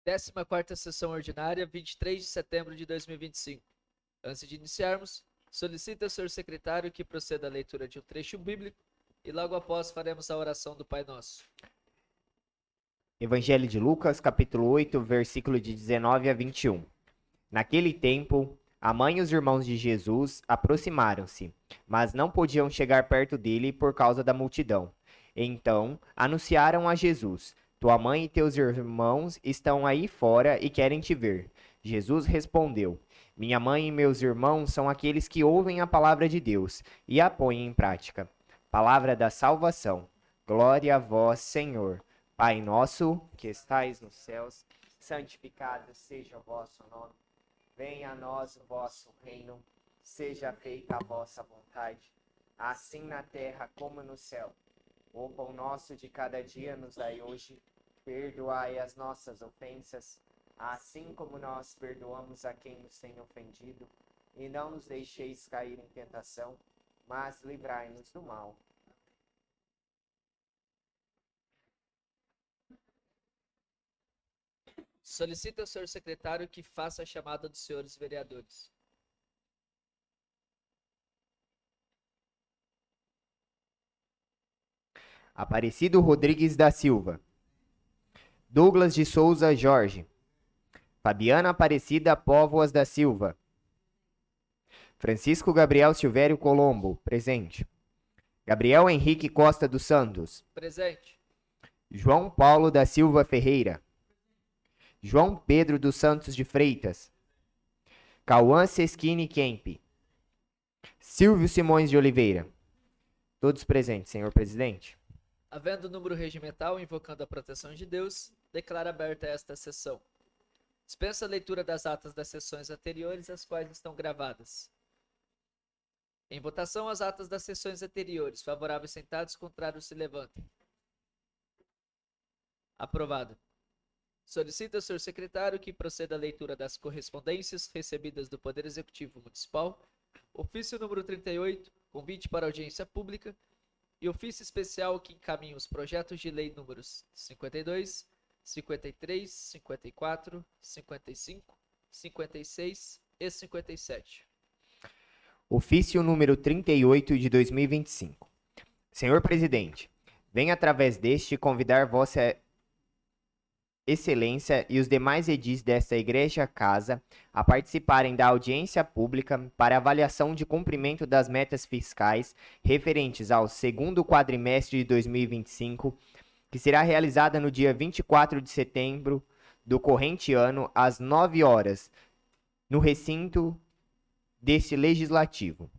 14ª sessão ordinária, 23 de setembro de 2025. Antes de iniciarmos, solicito ao senhor secretário que proceda à leitura de um trecho bíblico e logo após faremos a oração do Pai Nosso. Evangelho de Lucas, capítulo 8, versículo de 19 a 21. Naquele tempo, a mãe e os irmãos de Jesus aproximaram-se, mas não podiam chegar perto dele por causa da multidão. Então, anunciaram a Jesus: Tua mãe e teus irmãos estão aí fora e querem te ver. Jesus respondeu: Minha mãe e meus irmãos são aqueles que ouvem a palavra de Deus e a põem em prática. Palavra da salvação. Glória a vós, Senhor. Pai nosso, que estais nos céus, santificado seja o vosso nome. Venha a nós o vosso reino, seja feita a vossa vontade, assim na terra como no céu. O pão nosso de cada dia nos dai hoje, perdoai as nossas ofensas, assim como nós perdoamos a quem nos tem ofendido, e não nos deixeis cair em tentação, mas livrai-nos do mal. Solicito ao senhor secretário que faça a chamada dos senhores vereadores. Aparecido Rodrigues da Silva, Douglas de Souza Jorge, Fabiana Aparecida Póvoas da Silva, Francisco Gabriel Silvério Colombo, presente. Gabriel Henrique Costa dos Santos, Presente. João Paulo da Silva Ferreira, João Pedro dos Santos de Freitas, Cauã Seschini Kemp, Silvio Simões de Oliveira. Todos presentes, senhor presidente. Havendo número regimental invocando a proteção de Deus, declaro aberta esta sessão. Dispenso a leitura das atas das sessões anteriores, as quais estão gravadas. Em votação, as atas das sessões anteriores. Favoráveis sentados, contrários se levantem. Aprovado. Solicito ao senhor secretário que proceda à leitura das correspondências recebidas do Poder Executivo Municipal, ofício número 38, convite para audiência pública, e ofício especial que encaminha os projetos de lei números 52, 53, 54, 55, 56 e 57. Ofício número 38 de 2025. Senhor presidente, venho através deste convidar Vossa Excelência e os demais edis desta Igreja Casa a participarem da audiência pública para avaliação de cumprimento das metas fiscais referentes ao segundo quadrimestre de 2025, que será realizada no dia 24 de setembro do corrente ano, às 9 horas, no recinto deste Legislativo.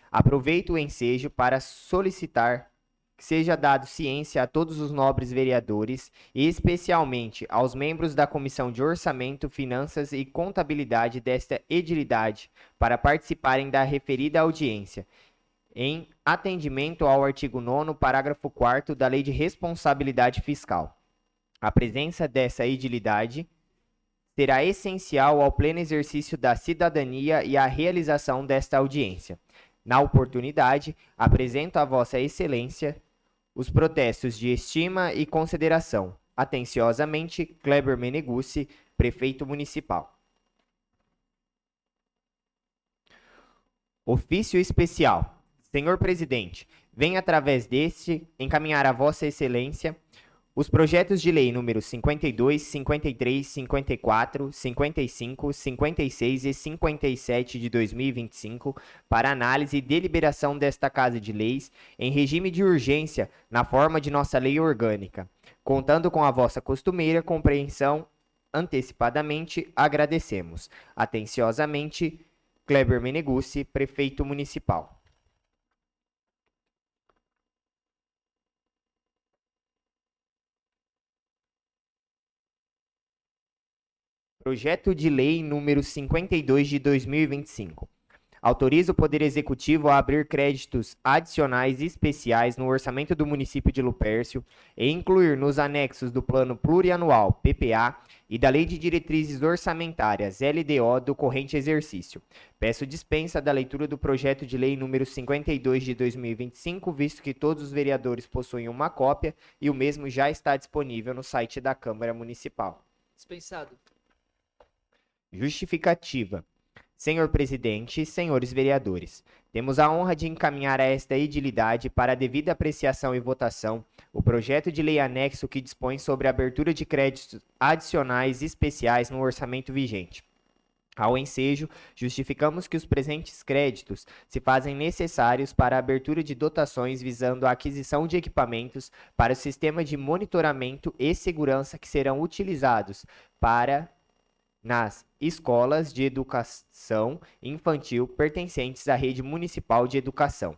Aproveito o ensejo para solicitar que seja dado ciência a todos os nobres vereadores e especialmente aos membros da Comissão de Orçamento, Finanças e Contabilidade desta edilidade para participarem da referida audiência, em atendimento ao artigo 9º, parágrafo 4º da Lei de Responsabilidade Fiscal. A presença dessa edilidade será essencial ao pleno exercício da cidadania e à realização desta audiência. Na oportunidade, apresento a Vossa Excelência os protestos de estima e consideração. Atenciosamente, Kleber Meneguzzi, Prefeito Municipal. Ofício especial. Senhor Presidente, venho através deste encaminhar a Vossa Excelência os projetos de lei números 52, 53, 54, 55, 56 e 57 de 2025 para análise e deliberação desta Casa de Leis em regime de urgência na forma de nossa lei orgânica. Contando com a vossa costumeira compreensão, antecipadamente agradecemos. Atenciosamente, Kleber Meneguzzi, Prefeito Municipal. Projeto de Lei número 52 de 2025. Autoriza o Poder Executivo a abrir créditos adicionais especiais no orçamento do município de Lupércio e incluir nos anexos do Plano Plurianual, PPA, e da Lei de Diretrizes Orçamentárias, LDO, do corrente exercício. Peço dispensa da leitura do projeto de lei número 52 de 2025, visto que todos os vereadores possuem uma cópia e o mesmo já está disponível no site da Câmara Municipal. Dispensado. Justificativa. Senhor presidente, senhores vereadores, temos a honra de encaminhar a esta edilidade para a devida apreciação e votação o projeto de lei anexo que dispõe sobre a abertura de créditos adicionais especiais no orçamento vigente. Ao ensejo, justificamos que os presentes créditos se fazem necessários para a abertura de dotações visando a aquisição de equipamentos para o sistema de monitoramento e segurança que serão utilizados nas escolas de educação infantil pertencentes à rede municipal de educação.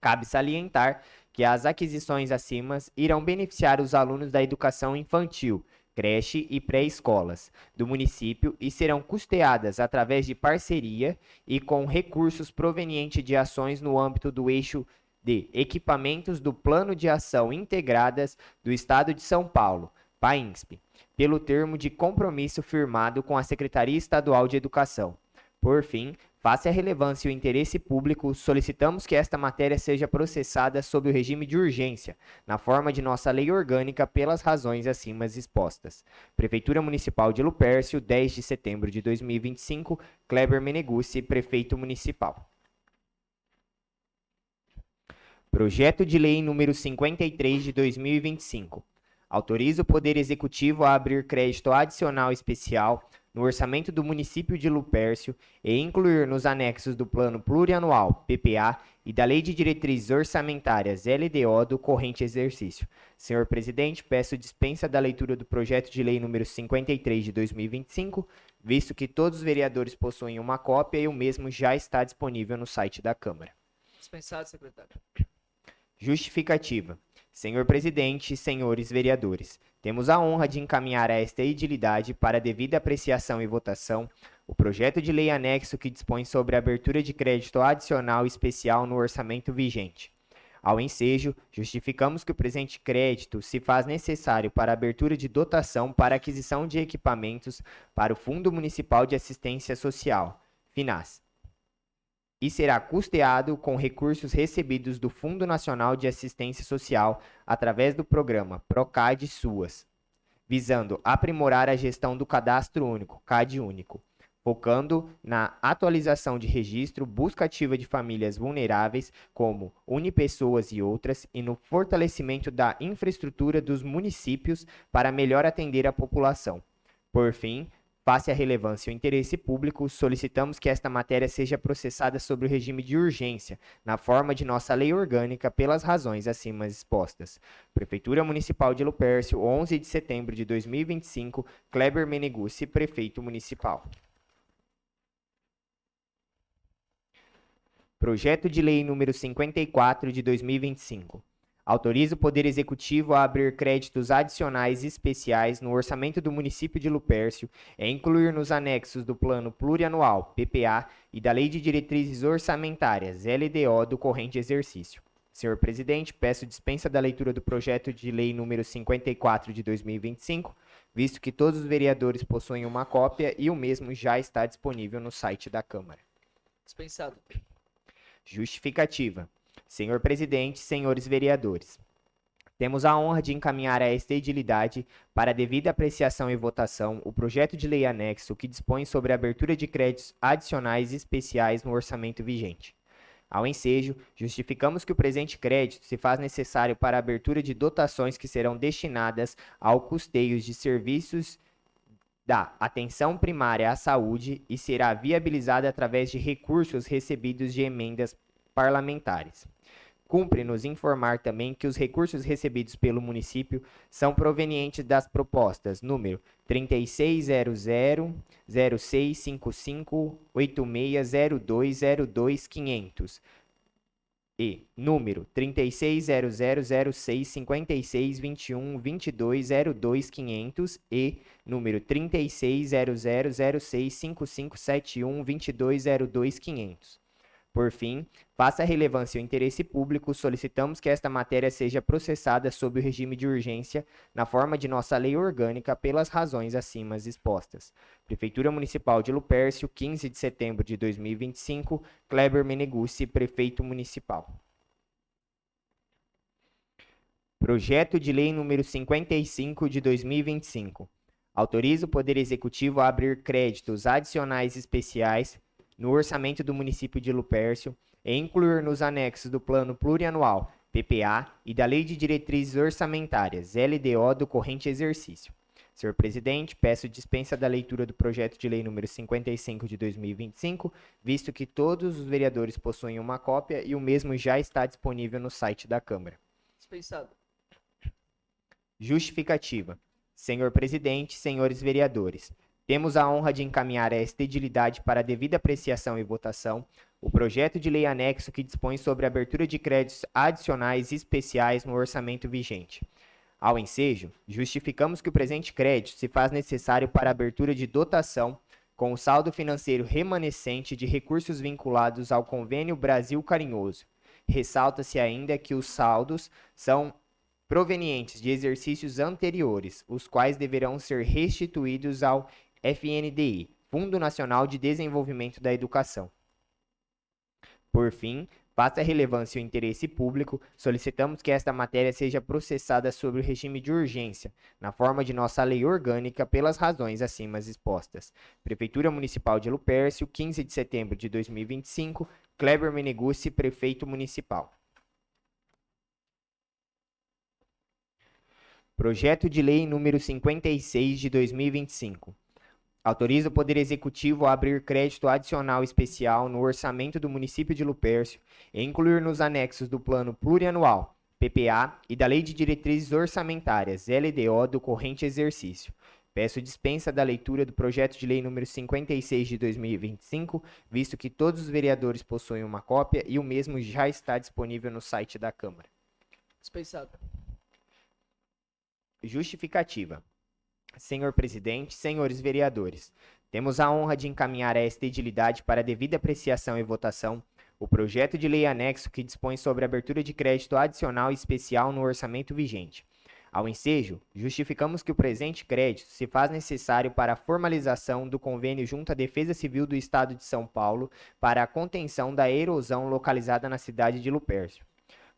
Cabe salientar que as aquisições acima irão beneficiar os alunos da educação infantil, creche e pré-escolas do município e serão custeadas através de parceria e com recursos provenientes de ações no âmbito do eixo de equipamentos do Plano de Ação Integradas do Estado de São Paulo, PAINSP, pelo termo de compromisso firmado com a Secretaria Estadual de Educação. Por fim, face à relevância e o interesse público, solicitamos que esta matéria seja processada sob o regime de urgência, na forma de nossa lei orgânica, pelas razões acima expostas. Prefeitura Municipal de Lupercio, 10 de setembro de 2025, Kleber Meneguzzi, Prefeito Municipal. Projeto de Lei número 53 de 2025. Autoriza o Poder Executivo a abrir crédito adicional especial no orçamento do município de Lupercio e incluir nos anexos do Plano Plurianual, PPA, e da Lei de Diretrizes Orçamentárias, LDO, do corrente exercício. Senhor presidente, peço dispensa da leitura do projeto de lei número 53 de 2025, visto que todos os vereadores possuem uma cópia e o mesmo já está disponível no site da Câmara. Dispensado, secretário. Justificativa. Senhor presidente, senhores vereadores, temos a honra de encaminhar a esta edilidade para devida apreciação e votação o projeto de lei anexo que dispõe sobre a abertura de crédito adicional especial no orçamento vigente. Ao ensejo, justificamos que o presente crédito se faz necessário para a abertura de dotação para aquisição de equipamentos para o Fundo Municipal de Assistência Social, FINAS, e será custeado com recursos recebidos do Fundo Nacional de Assistência Social através do programa Procad SUAS, visando aprimorar a gestão do Cadastro Único, CAD Único, focando na atualização de registro, busca ativa de famílias vulneráveis, como unipessoas e outras, e no fortalecimento da infraestrutura dos municípios para melhor atender a população. Por fim, face à relevância e o interesse público, solicitamos que esta matéria seja processada sob o regime de urgência, na forma de nossa lei orgânica, pelas razões acima expostas. Prefeitura Municipal de Lupercio, 11 de setembro de 2025, Kleber Meneguzzi, Prefeito Municipal. Projeto de Lei número 54 de 2025. Autoriza o Poder Executivo a abrir créditos adicionais especiais no orçamento do município de Lupercio e incluir nos anexos do Plano Plurianual, PPA, e da Lei de Diretrizes Orçamentárias, LDO, do corrente exercício. Senhor presidente, peço dispensa da leitura do projeto de lei número 54 de 2025, visto que todos os vereadores possuem uma cópia e o mesmo já está disponível no site da Câmara. Dispensado. Justificativa. Senhor presidente, senhores vereadores, temos a honra de encaminhar a esta edilidade para a devida apreciação e votação o projeto de lei anexo que dispõe sobre a abertura de créditos adicionais especiais no orçamento vigente. Ao ensejo, justificamos que o presente crédito se faz necessário para a abertura de dotações que serão destinadas ao custeio de serviços da atenção primária à saúde e será viabilizada através de recursos recebidos de emendas parlamentares. Cumpre-nos informar também que os recursos recebidos pelo município são provenientes das propostas número 3600-0655-860202-500 e número 36000656212202-500 e número 36000655712202-500. Por fim, face à relevância e o interesse público, solicitamos que esta matéria seja processada sob o regime de urgência, na forma de nossa lei orgânica, pelas razões acima expostas. Prefeitura Municipal de Lupercio, 15 de setembro de 2025, Kleber Meneguzzi, Prefeito Municipal. Projeto de Lei número 55 de 2025. Autoriza o Poder Executivo a abrir créditos adicionais especiais no orçamento do município de Lupercio e incluir nos anexos do Plano Plurianual, PPA, e da Lei de Diretrizes Orçamentárias, LDO, do corrente exercício. Senhor presidente, peço dispensa da leitura do projeto de lei número 55 de 2025, visto que todos os vereadores possuem uma cópia e o mesmo já está disponível no site da Câmara. Dispensado. Justificativa. Senhor presidente, senhores vereadores, temos a honra de encaminhar a esta edilidade para a devida apreciação e votação o projeto de lei anexo que dispõe sobre a abertura de créditos adicionais especiais no orçamento vigente. Ao ensejo, justificamos que o presente crédito se faz necessário para a abertura de dotação com o saldo financeiro remanescente de recursos vinculados ao Convênio Brasil Carinhoso. Ressalta-se ainda que os saldos são provenientes de exercícios anteriores, os quais deverão ser restituídos ao FNDE, Fundo Nacional de Desenvolvimento da Educação. Por fim, passa a relevância e o interesse público, solicitamos que esta matéria seja processada sob o regime de urgência, na forma de nossa lei orgânica, pelas razões acima expostas. Prefeitura Municipal de Lupercio, 15 de setembro de 2025, Kleber Meneguzzi, Prefeito Municipal. Projeto de Lei número 56 de 2025. Autoriza o Poder Executivo a abrir crédito adicional especial no orçamento do município de Lupercio e incluir nos anexos do Plano Plurianual, PPA, e da Lei de Diretrizes Orçamentárias, LDO, do corrente exercício. Peço dispensa da leitura do projeto de lei número 56 de 2025, visto que todos os vereadores possuem uma cópia e o mesmo já está disponível no site da Câmara. Dispensado. Justificativa. Senhor presidente, senhores vereadores, temos a honra de encaminhar a esta edilidade para devida apreciação e votação o projeto de lei anexo que dispõe sobre a abertura de crédito adicional e especial no orçamento vigente. Ao ensejo, justificamos que o presente crédito se faz necessário para a formalização do convênio junto à Defesa Civil do Estado de São Paulo para a contenção da erosão localizada na cidade de Lupercio.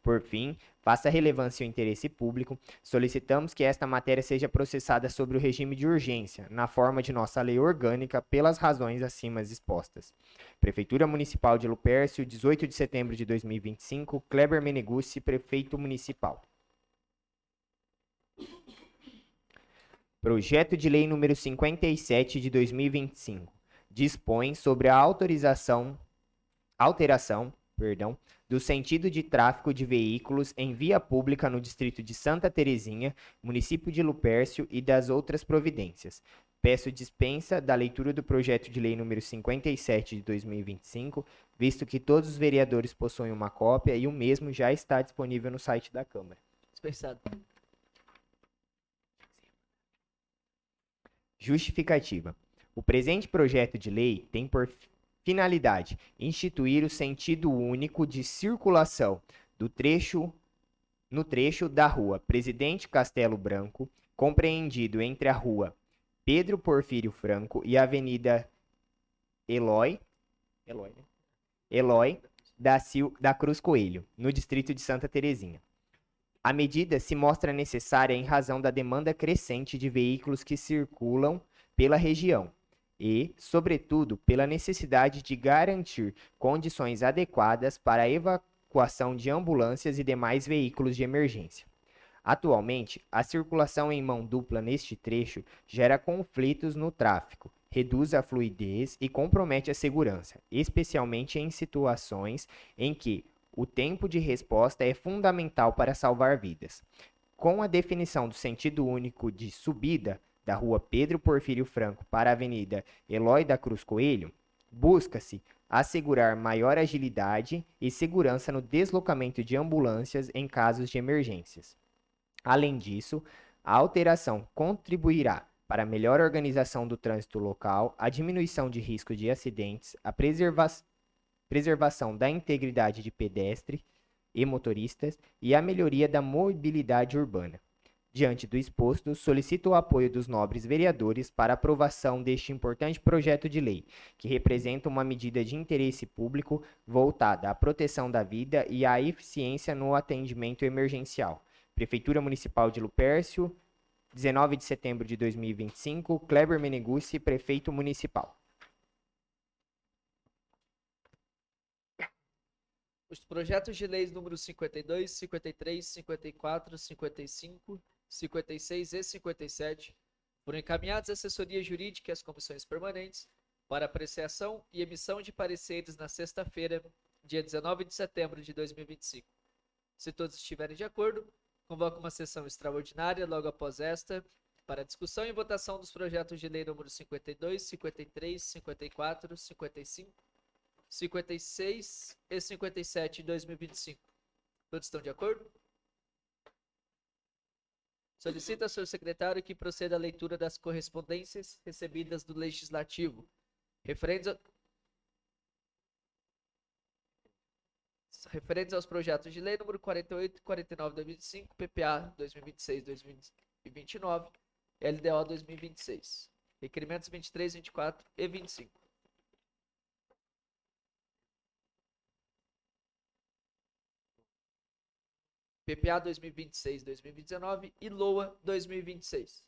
Por fim, passa a relevância e o interesse público, solicitamos que esta matéria seja processada sobre o regime de urgência, na forma de nossa lei orgânica, pelas razões acima expostas. Prefeitura Municipal de Lupercio, 18 de setembro de 2025, Kleber Meneguzzi, Prefeito Municipal. Projeto de Lei número 57 de 2025. Dispõe sobre a alteração do sentido de tráfego de veículos em via pública no distrito de Santa Terezinha, município de Lupercio e das outras providências. Peço dispensa da leitura do projeto de lei número 57 de 2025, visto que todos os vereadores possuem uma cópia e o mesmo já está disponível no site da Câmara. Dispensado. Justificativa. O presente projeto de lei tem por finalidade, instituir o sentido único de circulação no trecho da rua Presidente Castelo Branco, compreendido entre a rua Pedro Porfírio Franco e a Avenida Eloy da Cruz Coelho, no distrito de Santa Terezinha. A medida se mostra necessária em razão da demanda crescente de veículos que circulam pela região, e, sobretudo, pela necessidade de garantir condições adequadas para a evacuação de ambulâncias e demais veículos de emergência. Atualmente, a circulação em mão dupla neste trecho gera conflitos no tráfego, reduz a fluidez e compromete a segurança, especialmente em situações em que o tempo de resposta é fundamental para salvar vidas. Com a definição do sentido único de subida da rua Pedro Porfírio Franco para a Avenida Eloy da Cruz Coelho, busca-se assegurar maior agilidade e segurança no deslocamento de ambulâncias em casos de emergências. Além disso, a alteração contribuirá para a melhor organização do trânsito local, a diminuição de risco de acidentes, a preservação da integridade de pedestres e motoristas e a melhoria da mobilidade urbana. Diante do exposto, solicito o apoio dos nobres vereadores para a aprovação deste importante projeto de lei, que representa uma medida de interesse público voltada à proteção da vida e à eficiência no atendimento emergencial. Prefeitura Municipal de Lupercio, 19 de setembro de 2025, Kleber Meneguzzi, prefeito municipal. Os projetos de leis números 52, 53, 54, 55, 56 e 57 foram encaminhados à assessoria jurídica e às comissões permanentes para apreciação e emissão de pareceres na sexta-feira, dia 19 de setembro de 2025. Se todos estiverem de acordo, convoco uma sessão extraordinária logo após esta para discussão e votação dos projetos de lei números 52, 53, 54, 55, 56 e 57 de 2025. Todos estão de acordo? Solicito ao senhor secretário que proceda à leitura das correspondências recebidas do Legislativo, referentes aos projetos de lei número 48 e 49 de 2025, PPA 2026-2029, LDO 2026, requerimentos 23, 24 e 25. PPA 2026-2029 e LOA 2026.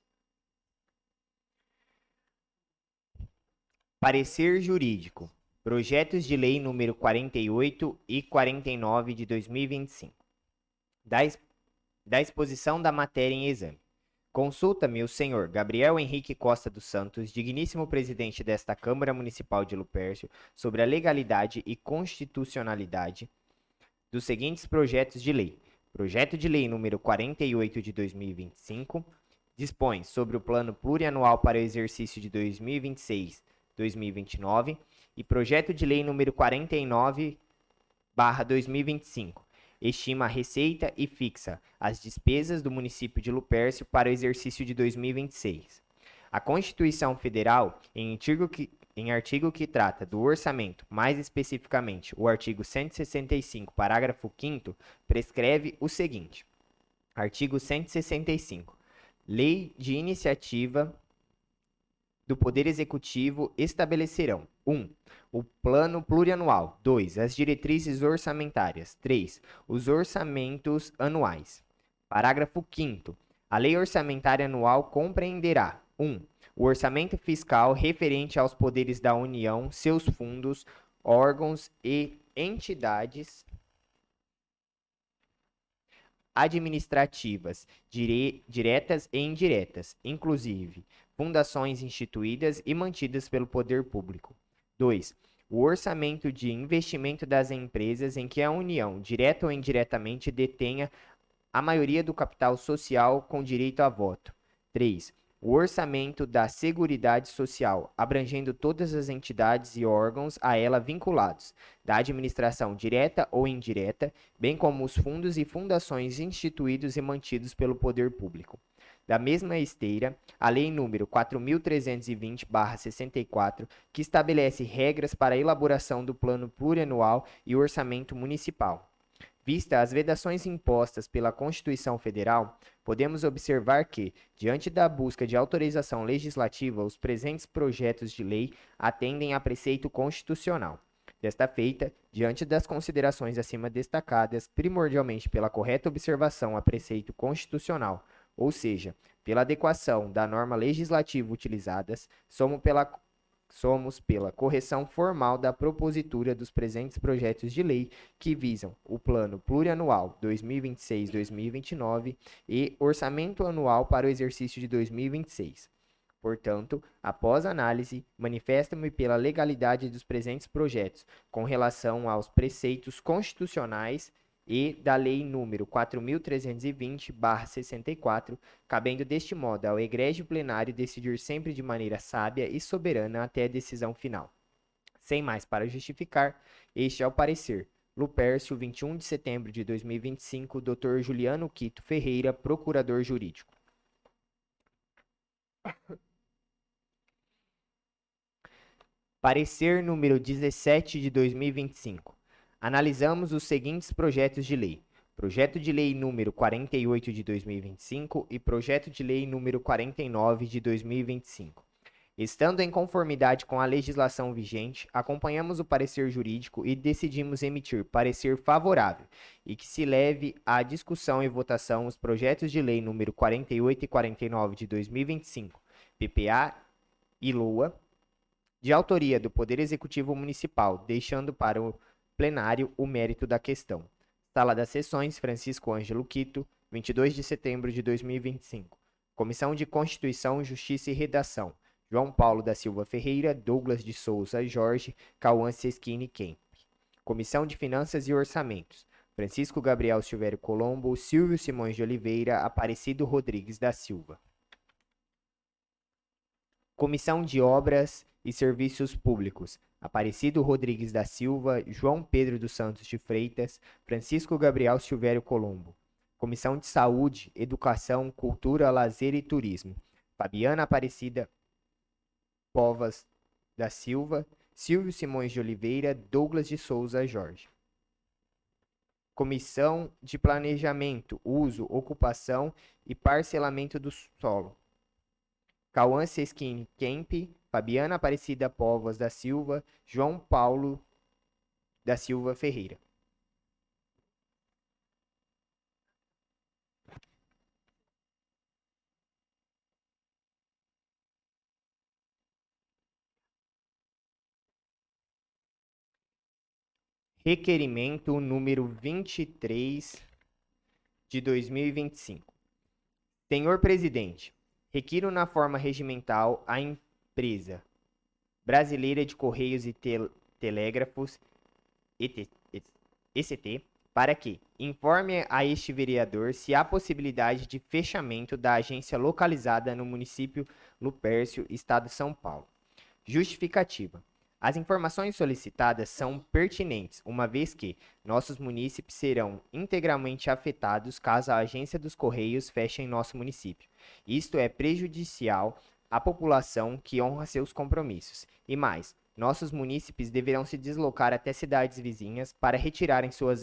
Parecer jurídico. Projetos de lei número 48 e 49 de 2025. Da exposição da matéria em exame. Consulta-me o senhor Gabriel Henrique Costa dos Santos, digníssimo presidente desta Câmara Municipal de Lupercio, sobre a legalidade e constitucionalidade dos seguintes projetos de lei. Projeto de lei número 48 de 2025 dispõe sobre o plano plurianual para o exercício de 2026-2029 e projeto de lei número 49/2025 estima a receita e fixa as despesas do município de Lupercio para o exercício de 2026. A Constituição Federal, em artigo que trata do orçamento, mais especificamente o artigo 165, parágrafo 5º, prescreve o seguinte. Artigo 165. Lei de iniciativa do Poder Executivo estabelecerão 1. O plano plurianual. 2. As diretrizes orçamentárias. 3. Os orçamentos anuais. Parágrafo 5º. A lei orçamentária anual compreenderá 1. O orçamento fiscal referente aos poderes da União, seus fundos, órgãos e entidades administrativas, diretas e indiretas, inclusive fundações instituídas e mantidas pelo poder público. 2. O orçamento de investimento das empresas em que a União, direta ou indiretamente, detenha a maioria do capital social com direito a voto. 3. O orçamento da Seguridade Social, abrangendo todas as entidades e órgãos a ela vinculados, da administração direta ou indireta, bem como os fundos e fundações instituídos e mantidos pelo poder público. Da mesma esteira, a Lei nº 4.320/64, que estabelece regras para a elaboração do Plano Plurianual e Orçamento Municipal. Vista as vedações impostas pela Constituição Federal, podemos observar que, diante da busca de autorização legislativa, os presentes projetos de lei atendem a preceito constitucional. Desta feita, diante das considerações acima destacadas, primordialmente pela correta observação a preceito constitucional, ou seja, pela adequação da norma legislativa utilizadas, somos pela correção formal da propositura dos presentes projetos de lei que visam o Plano Plurianual 2026-2029 e Orçamento Anual para o exercício de 2026. Portanto, após análise, manifesto-me pela legalidade dos presentes projetos com relação aos preceitos constitucionais e da Lei nº 4.320/64, cabendo deste modo ao egrégio plenário decidir sempre de maneira sábia e soberana até a decisão final. Sem mais para justificar, este é o parecer. Lupercio, 21 de setembro de 2025, Dr. Juliano Quito Ferreira, Procurador Jurídico. Parecer número 17 de 2025. Analisamos os seguintes projetos de lei. Projeto de lei número 48 de 2025 e projeto de lei número 49 de 2025. Estando em conformidade com a legislação vigente, acompanhamos o parecer jurídico e decidimos emitir parecer favorável e que se leve à discussão e votação os projetos de lei número 48 e 49 de 2025, PPA e LOA, de autoria do Poder Executivo Municipal, deixando para o plenário o mérito da questão. Sala das Sessões, Francisco Ângelo Quito, 22 de setembro de 2025. Comissão de Constituição, Justiça e Redação. João Paulo da Silva Ferreira, Douglas de Souza Jorge, Cauã Seschini Kemp. Comissão de Finanças e Orçamentos. Francisco Gabriel Silvério Colombo, Silvio Simões de Oliveira, Aparecido Rodrigues da Silva. Comissão de Obras e Serviços Públicos. Aparecido Rodrigues da Silva, João Pedro dos Santos de Freitas, Francisco Gabriel Silvério Colombo. Comissão de Saúde, Educação, Cultura, Lazer e Turismo. Fabiana Aparecida Povas da Silva, Silvio Simões de Oliveira, Douglas de Souza Jorge. Comissão de Planejamento, Uso, Ocupação e Parcelamento do Solo. Cauã Seschini Kemp, Fabiana Aparecida Povas da Silva, João Paulo da Silva Ferreira. Requerimento número 23 de 2025. Senhor Presidente, requiro na forma regimental a empresa Brasileira de Correios e Telégrafos, ECT, para que informe a este vereador se há possibilidade de fechamento da agência localizada no município Lupércio, Estado de São Paulo. Justificativa. As informações solicitadas são pertinentes, uma vez que nossos munícipes serão integralmente afetados caso a agência dos Correios feche em nosso município. Isto é prejudicial à população que honra seus compromissos. E mais, nossos munícipes deverão se deslocar até cidades vizinhas para retirarem suas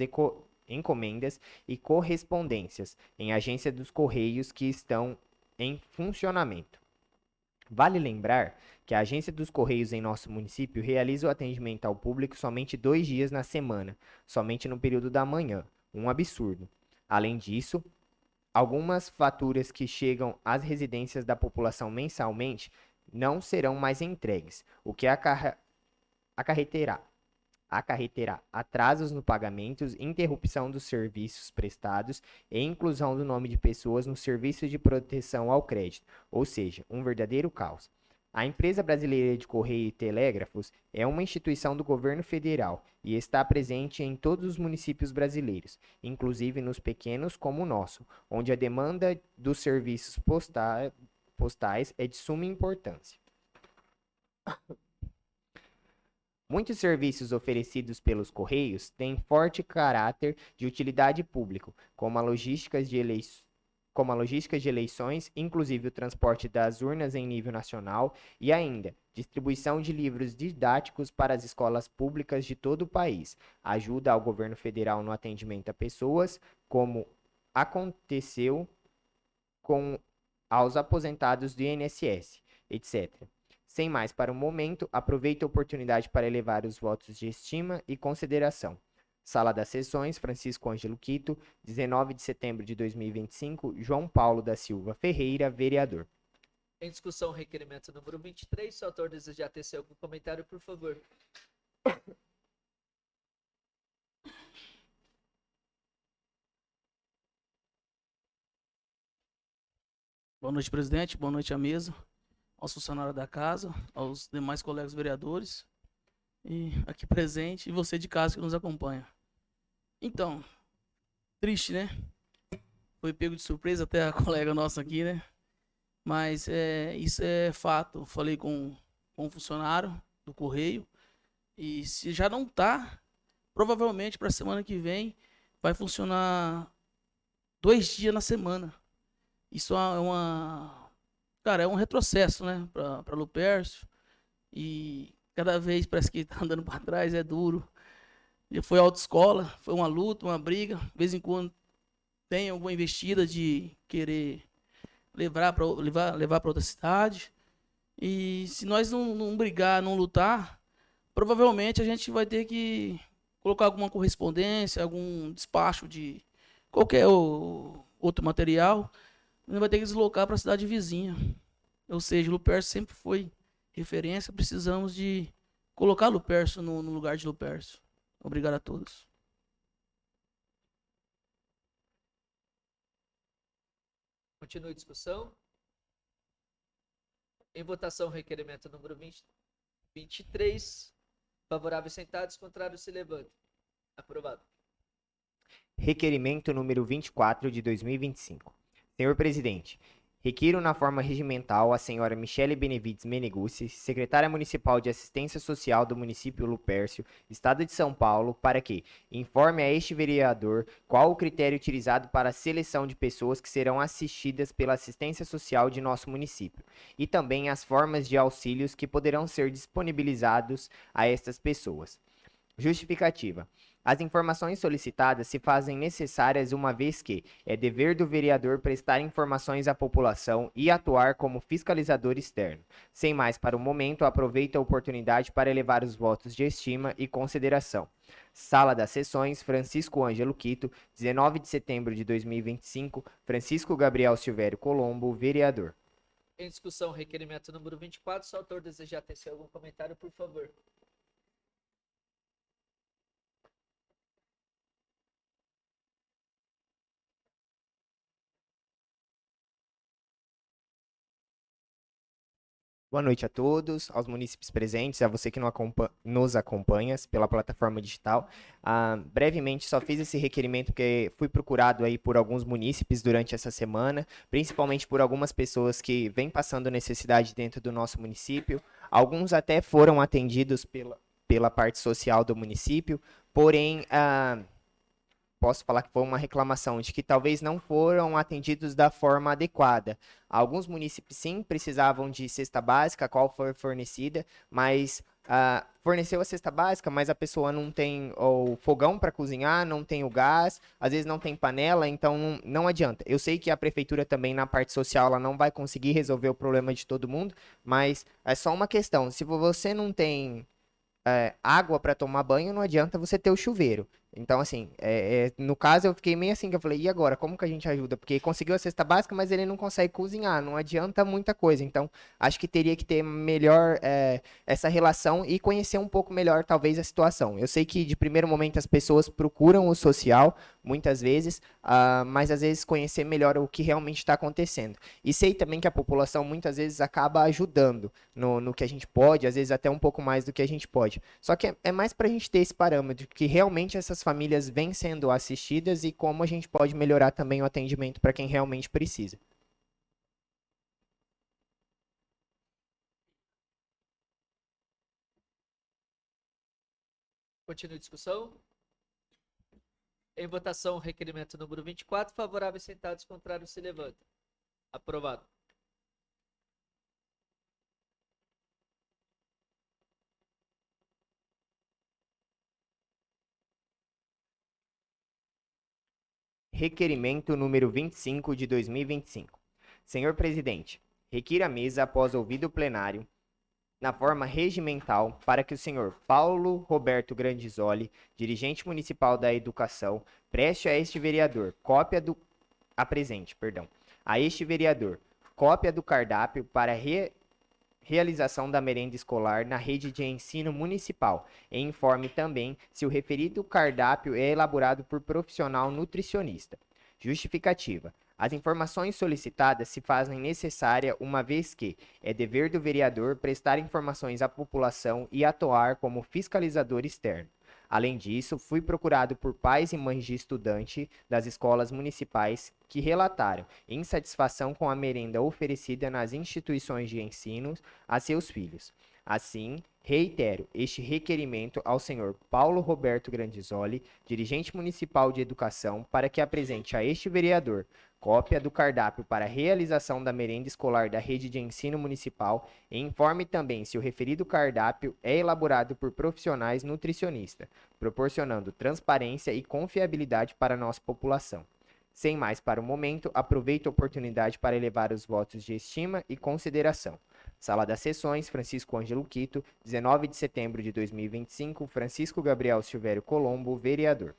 encomendas e correspondências em agência dos Correios que estão em funcionamento. Vale lembrar que a agência dos Correios em nosso município realiza o atendimento ao público somente 2 dias na semana, somente no período da manhã, um absurdo. Além disso, algumas faturas que chegam às residências da população mensalmente não serão mais entregues, o que acarreterá atrasos no pagamento, interrupção dos serviços prestados e inclusão do nome de pessoas no serviço de proteção ao crédito, ou seja, um verdadeiro caos. A Empresa Brasileira de Correio e Telégrafos é uma instituição do governo federal e está presente em todos os municípios brasileiros, inclusive nos pequenos como o nosso, onde a demanda dos serviços postais é de suma importância. Muitos serviços oferecidos pelos Correios têm forte caráter de utilidade pública, como a logística de eleições, inclusive o transporte das urnas em nível nacional e ainda distribuição de livros didáticos para as escolas públicas de todo o país, ajuda ao governo federal no atendimento a pessoas, como aconteceu com aos aposentados do INSS, etc. Sem mais para o momento, aproveito a oportunidade para elevar os votos de estima e consideração. Sala das Sessões, Francisco Ângelo Quito, 19 de setembro de 2025, João Paulo da Silva Ferreira, vereador. Em discussão, requerimento número 23, se o autor desejar tecer algum comentário, por favor. Boa noite, presidente. Boa noite à mesa, aos funcionários da casa, aos demais colegas vereadores e aqui presente e você de casa que nos acompanha. Então, triste, né? Foi pego de surpresa até a colega nossa aqui, né? Mas isso é fato. Eu falei com um funcionário do Correio e se já não tá, provavelmente para a semana que vem vai funcionar 2 dias na semana. Isso é um retrocesso, né, para Lupércio, e cada vez parece que tá andando para trás, é duro. Já foi autoescola, foi uma luta, uma briga, de vez em quando tem alguma investida de querer levar para outra cidade, E se nós não brigar, não lutar, provavelmente a gente vai ter que colocar alguma correspondência, algum despacho de qualquer outro material, e vai ter que deslocar para a cidade vizinha. Ou seja, Lupercio sempre foi referência, precisamos de colocar Lupercio no lugar de Lupercio. Obrigado a todos. Continue a discussão. Em votação, requerimento número 23. Favoráveis sentados, contrários se levantem. Aprovado. Requerimento número 24 de 2025. Senhor Presidente, requiro na forma regimental a senhora Michele Benevides Meneguzzi, secretária municipal de assistência social do município Lupercio, Estado de São Paulo, para que informe a este vereador qual o critério utilizado para a seleção de pessoas que serão assistidas pela assistência social de nosso município, e também as formas de auxílios que poderão ser disponibilizados a estas pessoas. Justificativa. As informações solicitadas se fazem necessárias uma vez que é dever do vereador prestar informações à população e atuar como fiscalizador externo. Sem mais para o momento, aproveito a oportunidade para elevar os votos de estima e consideração. Sala das Sessões, Francisco Ângelo Quito, 19 de setembro de 2025, Francisco Gabriel Silvério Colombo, vereador. Em discussão, requerimento número 24. Se o autor desejar tecer algum comentário, por favor. Boa noite a todos, aos munícipes presentes, a você que nos acompanha pela plataforma digital. Brevemente, só fiz esse requerimento porque fui procurado aí por alguns munícipes durante essa semana, principalmente por algumas pessoas que vêm passando necessidade dentro do nosso município. Alguns até foram atendidos pela parte social do município, porém, posso falar que foi uma reclamação de que talvez não foram atendidos da forma adequada. Alguns municípios sim precisavam de cesta básica, a qual foi fornecida, mas forneceu a cesta básica, mas a pessoa não tem o fogão para cozinhar, não tem o gás, às vezes não tem panela, então não adianta. Eu sei que a prefeitura também na parte social ela não vai conseguir resolver o problema de todo mundo, mas é só uma questão. Se você não tem água para tomar banho, não adianta você ter o chuveiro. Então, assim, no caso eu fiquei meio assim, que eu falei, e agora, como que a gente ajuda? Porque conseguiu a cesta básica, mas ele não consegue cozinhar, não adianta muita coisa. Então, acho que teria que ter melhor essa relação e conhecer um pouco melhor, talvez, a situação. Eu sei que, de primeiro momento, as pessoas procuram o social, muitas vezes, mas às vezes conhecer melhor o que realmente está acontecendo. E sei também que a população, muitas vezes, acaba ajudando no que a gente pode, às vezes até um pouco mais do que a gente pode. Só que é mais para a gente ter esse parâmetro, que realmente essas famílias vêm sendo assistidas e como a gente pode melhorar também o atendimento para quem realmente precisa. Continue a discussão. Em votação, requerimento número 24. Favoráveis sentados, contrários se levantem. Aprovado. Requerimento número 25 de 2025. Senhor Presidente, requiro a mesa após ouvido o plenário, na forma regimental, para que o senhor Paulo Roberto Grandizoli, dirigente municipal da educação, preste a este vereador a este vereador cópia do cardápio para realização da merenda escolar na rede de ensino municipal e informe também se o referido cardápio é elaborado por profissional nutricionista. Justificativa. As informações solicitadas se fazem necessárias uma vez que é dever do vereador prestar informações à população e atuar como fiscalizador externo. Além disso, fui procurado por pais e mães de estudante das escolas municipais que relataram insatisfação com a merenda oferecida nas instituições de ensino a seus filhos. Assim, reitero este requerimento ao senhor Paulo Roberto Grandizoli, dirigente municipal de educação, para que apresente a este vereador cópia do cardápio para a realização da merenda escolar da rede de ensino municipal e informe também se o referido cardápio é elaborado por profissionais nutricionistas, proporcionando transparência e confiabilidade para a nossa população. Sem mais para o momento, aproveito a oportunidade para elevar os votos de estima e consideração. Sala das Sessões, Francisco Ângelo Quito, 19 de setembro de 2025, Francisco Gabriel Silvério Colombo, vereador.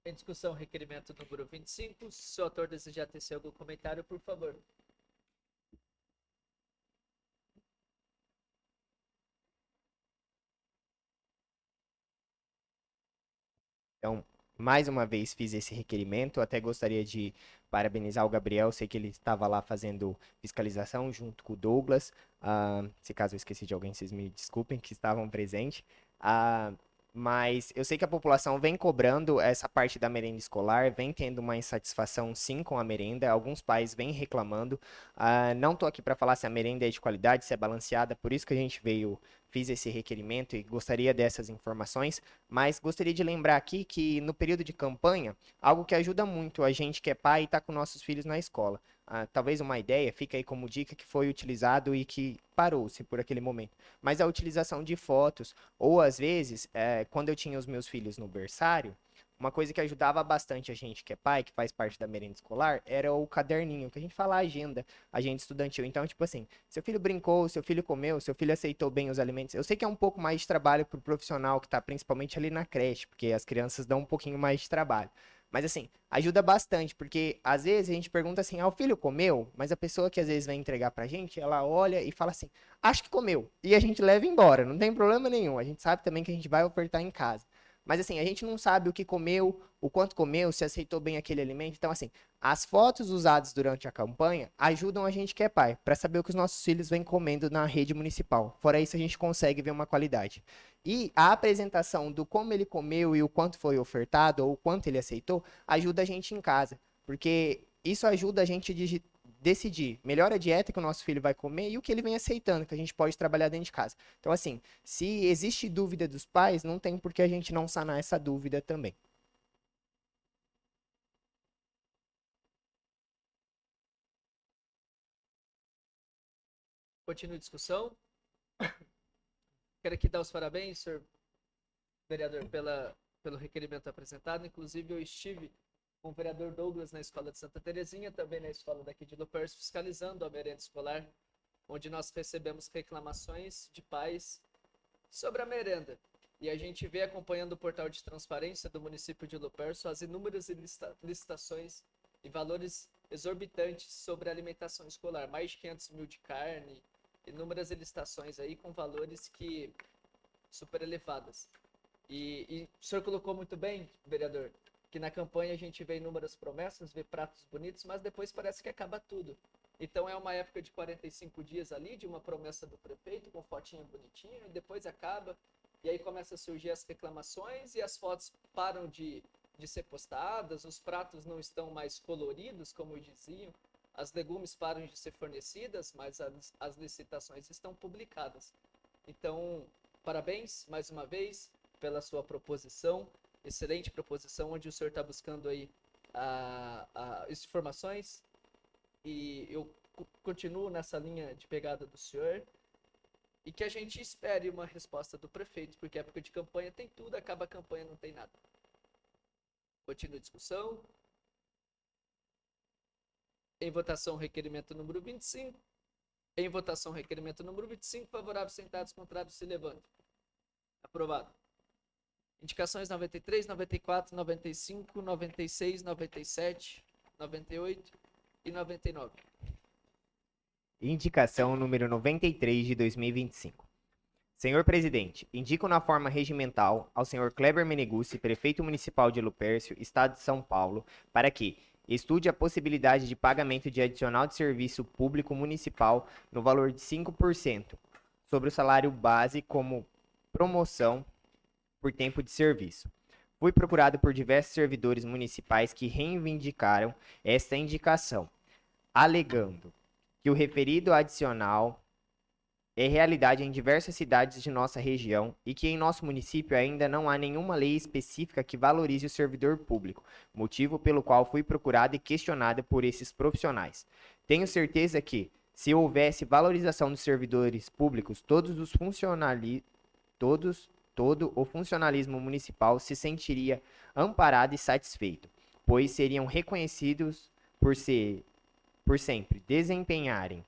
Em discussão, requerimento número 25. Se o autor desejar tecer algum comentário, por favor. Então, mais uma vez fiz esse requerimento. Até gostaria de parabenizar o Gabriel. Sei que ele estava lá fazendo fiscalização junto com o Douglas. Se caso eu esqueci de alguém, vocês me desculpem que estavam presentes. Mas eu sei que a população vem cobrando essa parte da merenda escolar, vem tendo uma insatisfação sim com a merenda. Alguns pais vêm reclamando. Não estou aqui para falar se a merenda é de qualidade, se é balanceada, por isso que a gente fiz esse requerimento e gostaria dessas informações. Mas gostaria de lembrar aqui que no período de campanha, algo que ajuda muito a gente que é pai e está com nossos filhos na escola. Talvez uma ideia, fica aí como dica, que foi utilizado e que parou-se por aquele momento. Mas a utilização de fotos, ou às vezes, quando eu tinha os meus filhos no berçário, uma coisa que ajudava bastante a gente que é pai, que faz parte da merenda escolar, era o caderninho, que a gente fala agenda estudantil. Então, tipo assim, seu filho brincou, seu filho comeu, seu filho aceitou bem os alimentos. Eu sei que é um pouco mais de trabalho pro profissional que tá principalmente ali na creche, porque as crianças dão um pouquinho mais de trabalho. Mas assim, ajuda bastante, porque às vezes a gente pergunta assim, o filho comeu? Mas a pessoa que às vezes vem entregar pra gente, ela olha e fala assim, acho que comeu. E a gente leva embora, não tem problema nenhum. A gente sabe também que a gente vai ofertar em casa. Mas assim, a gente não sabe o que comeu, o quanto comeu, se aceitou bem aquele alimento. Então, assim, as fotos usadas durante a campanha ajudam a gente que é pai, para saber o que os nossos filhos vêm comendo na rede municipal. Fora isso, a gente consegue ver uma qualidade. E a apresentação do como ele comeu e o quanto foi ofertado, ou o quanto ele aceitou, ajuda a gente em casa. Porque isso ajuda a gente a decidir melhor a dieta que o nosso filho vai comer e o que ele vem aceitando, que a gente pode trabalhar dentro de casa. Então, assim, se existe dúvida dos pais, não tem por que a gente não sanar essa dúvida também. Continue a discussão. Quero aqui dar os parabéns, senhor vereador, pelo requerimento apresentado. Inclusive, eu estive com o vereador Douglas na escola de Santa Terezinha, também na escola daqui de Lupers, fiscalizando a merenda escolar, onde nós recebemos reclamações de pais sobre a merenda. E a gente vê acompanhando o portal de transparência do município de Lupercio as inúmeras licitações e valores exorbitantes sobre a alimentação escolar. Mais de 500 mil de carne, inúmeras licitações aí com valores que super elevadas. E o senhor colocou muito bem, vereador, que na campanha a gente vê inúmeras promessas, vê pratos bonitos, mas depois parece que acaba tudo. Então é uma época de 45 dias ali, de uma promessa do prefeito, com fotinha bonitinha, e depois acaba, e aí começa a surgir as reclamações, e as fotos param de ser postadas, os pratos não estão mais coloridos, como diziam, as legumes param de ser fornecidas, mas as licitações estão publicadas. Então, parabéns, mais uma vez, pela sua proposição, excelente proposição, onde o senhor está buscando aí as informações, e eu continuo nessa linha de pegada do senhor, e que a gente espere uma resposta do prefeito, porque época de campanha tem tudo, acaba a campanha não tem nada. Continua a discussão. Em votação, requerimento número 25. Em votação, requerimento número 25, favorável, sentados, contrários, se levanta. Aprovado. Indicações 93, 94, 95, 96, 97, 98 e 99. Indicação número 93 de 2025. Senhor Presidente, indico na forma regimental ao senhor Kleber Meneguzzi, prefeito municipal de Lupercio, Estado de São Paulo, para que estude a possibilidade de pagamento de adicional de serviço público municipal no valor de 5% sobre o salário base como promoção por tempo de serviço. Fui procurado por diversos servidores municipais que reivindicaram esta indicação, alegando que o referido adicional é realidade em diversas cidades de nossa região e que em nosso município ainda não há nenhuma lei específica que valorize o servidor público, motivo pelo qual fui procurado e questionado por esses profissionais. Tenho certeza que, se houvesse valorização dos servidores públicos, todo o funcionalismo municipal se sentiria amparado e satisfeito, pois seriam reconhecidos por sempre desempenharem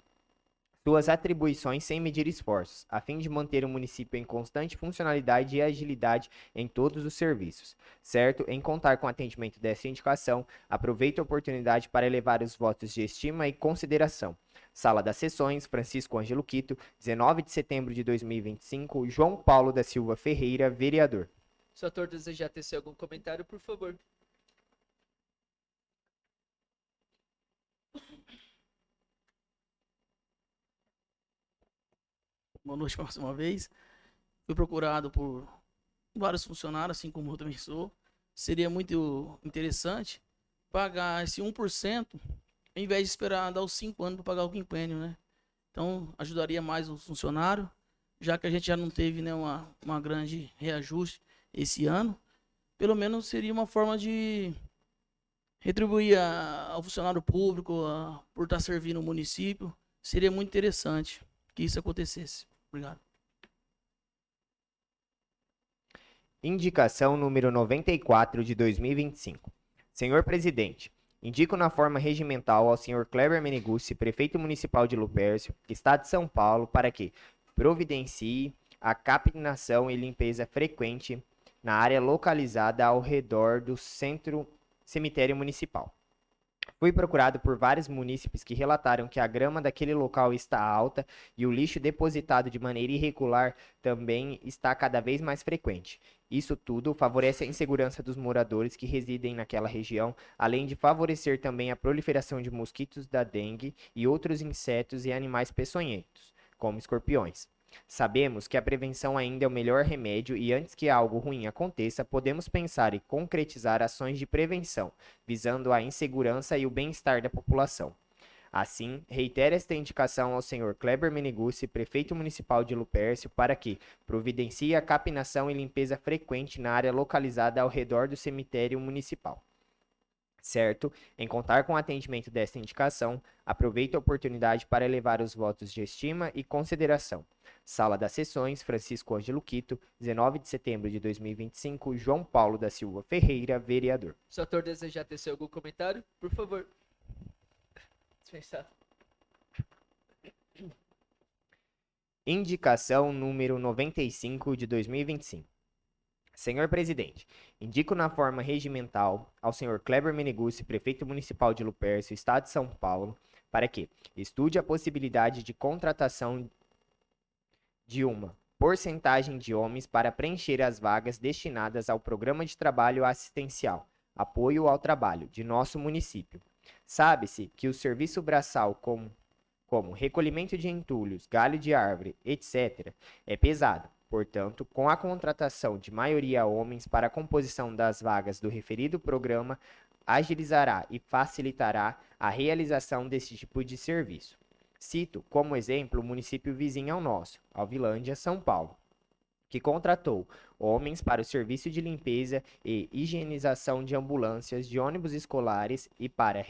suas atribuições sem medir esforços, a fim de manter o município em constante funcionalidade e agilidade em todos os serviços. Certo? Em contar com o atendimento dessa indicação, aproveito a oportunidade para elevar os votos de estima e consideração. Sala das Sessões, Francisco Ângelo Quito, 19 de setembro de 2025, João Paulo da Silva Ferreira, vereador. Se o autor desejar tecer algum comentário, por favor. Boa noite mais uma vez. Fui procurado por vários funcionários, assim como eu também sou. Seria muito interessante pagar esse 1%, ao invés de esperar dar os 5 anos para pagar o quinquênio, né? Então, ajudaria mais o funcionário, já que a gente já não teve, né, uma grande reajuste esse ano. Pelo menos seria uma forma de retribuir ao funcionário público por estar servindo o município. Seria muito interessante que isso acontecesse. Obrigado. Indicação número 94 de 2025. Senhor Presidente, indico na forma regimental ao senhor Kleber Meneguzzi, prefeito municipal de Lupercio, Estado de São Paulo, para que providencie a capinação e limpeza frequente na área localizada ao redor do centro cemitério municipal. Fui procurado por vários munícipes que relataram que a grama daquele local está alta e o lixo depositado de maneira irregular também está cada vez mais frequente. Isso tudo favorece a insegurança dos moradores que residem naquela região, além de favorecer também a proliferação de mosquitos da dengue e outros insetos e animais peçonhentos, como escorpiões. Sabemos que a prevenção ainda é o melhor remédio e antes que algo ruim aconteça, podemos pensar e concretizar ações de prevenção, visando a insegurança e o bem-estar da população. Assim, reitero esta indicação ao senhor Kleber Meneguzzi, prefeito municipal de Lupercio, para que providencie a capinação e limpeza frequente na área localizada ao redor do cemitério municipal. Certo? Em contar com o atendimento desta indicação, aproveito a oportunidade para elevar os votos de estima e consideração. Sala das Sessões, Francisco Ângelo Quito, 19 de setembro de 2025, João Paulo da Silva Ferreira, vereador. Se o autor desejar tecer algum comentário, por favor. Dispensado. Indicação número 95 de 2025. Senhor Presidente, indico na forma regimental ao senhor Kleber Meneguzzi, prefeito municipal de Lupercio, Estado de São Paulo, para que estude a possibilidade de contratação de uma porcentagem de homens para preencher as vagas destinadas ao Programa de Trabalho Assistencial, Apoio ao Trabalho, de nosso município. Sabe-se que o serviço braçal como recolhimento de entulhos, galho de árvore, etc., é pesado. Portanto, com a contratação de maioria homens para a composição das vagas do referido programa, agilizará e facilitará a realização desse tipo de serviço. Cito como exemplo o município vizinho ao nosso, Alvilândia, São Paulo, que contratou homens para o serviço de limpeza e higienização de ambulâncias de ônibus escolares e para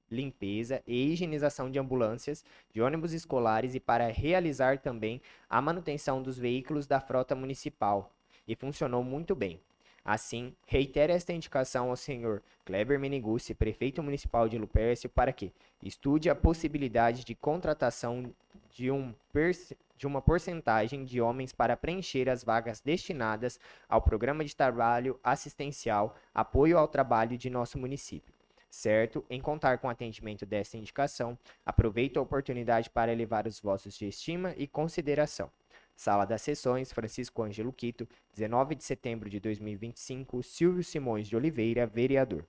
limpeza e higienização de ambulâncias de ônibus escolares e para realizar também a manutenção dos veículos da frota municipal, e funcionou muito bem. Assim, reitero esta indicação ao senhor Kleber Meneguzzi, prefeito municipal de Lupercio, para que estude a possibilidade de contratação de uma porcentagem de homens para preencher as vagas destinadas ao Programa de Trabalho Assistencial, Apoio ao Trabalho de nosso município. Certo? Em contar com o atendimento desta indicação, aproveito a oportunidade para elevar os votos de estima e consideração. Sala das Sessões, Francisco Ângelo Quito, 19 de setembro de 2025, Silvio Simões de Oliveira, vereador.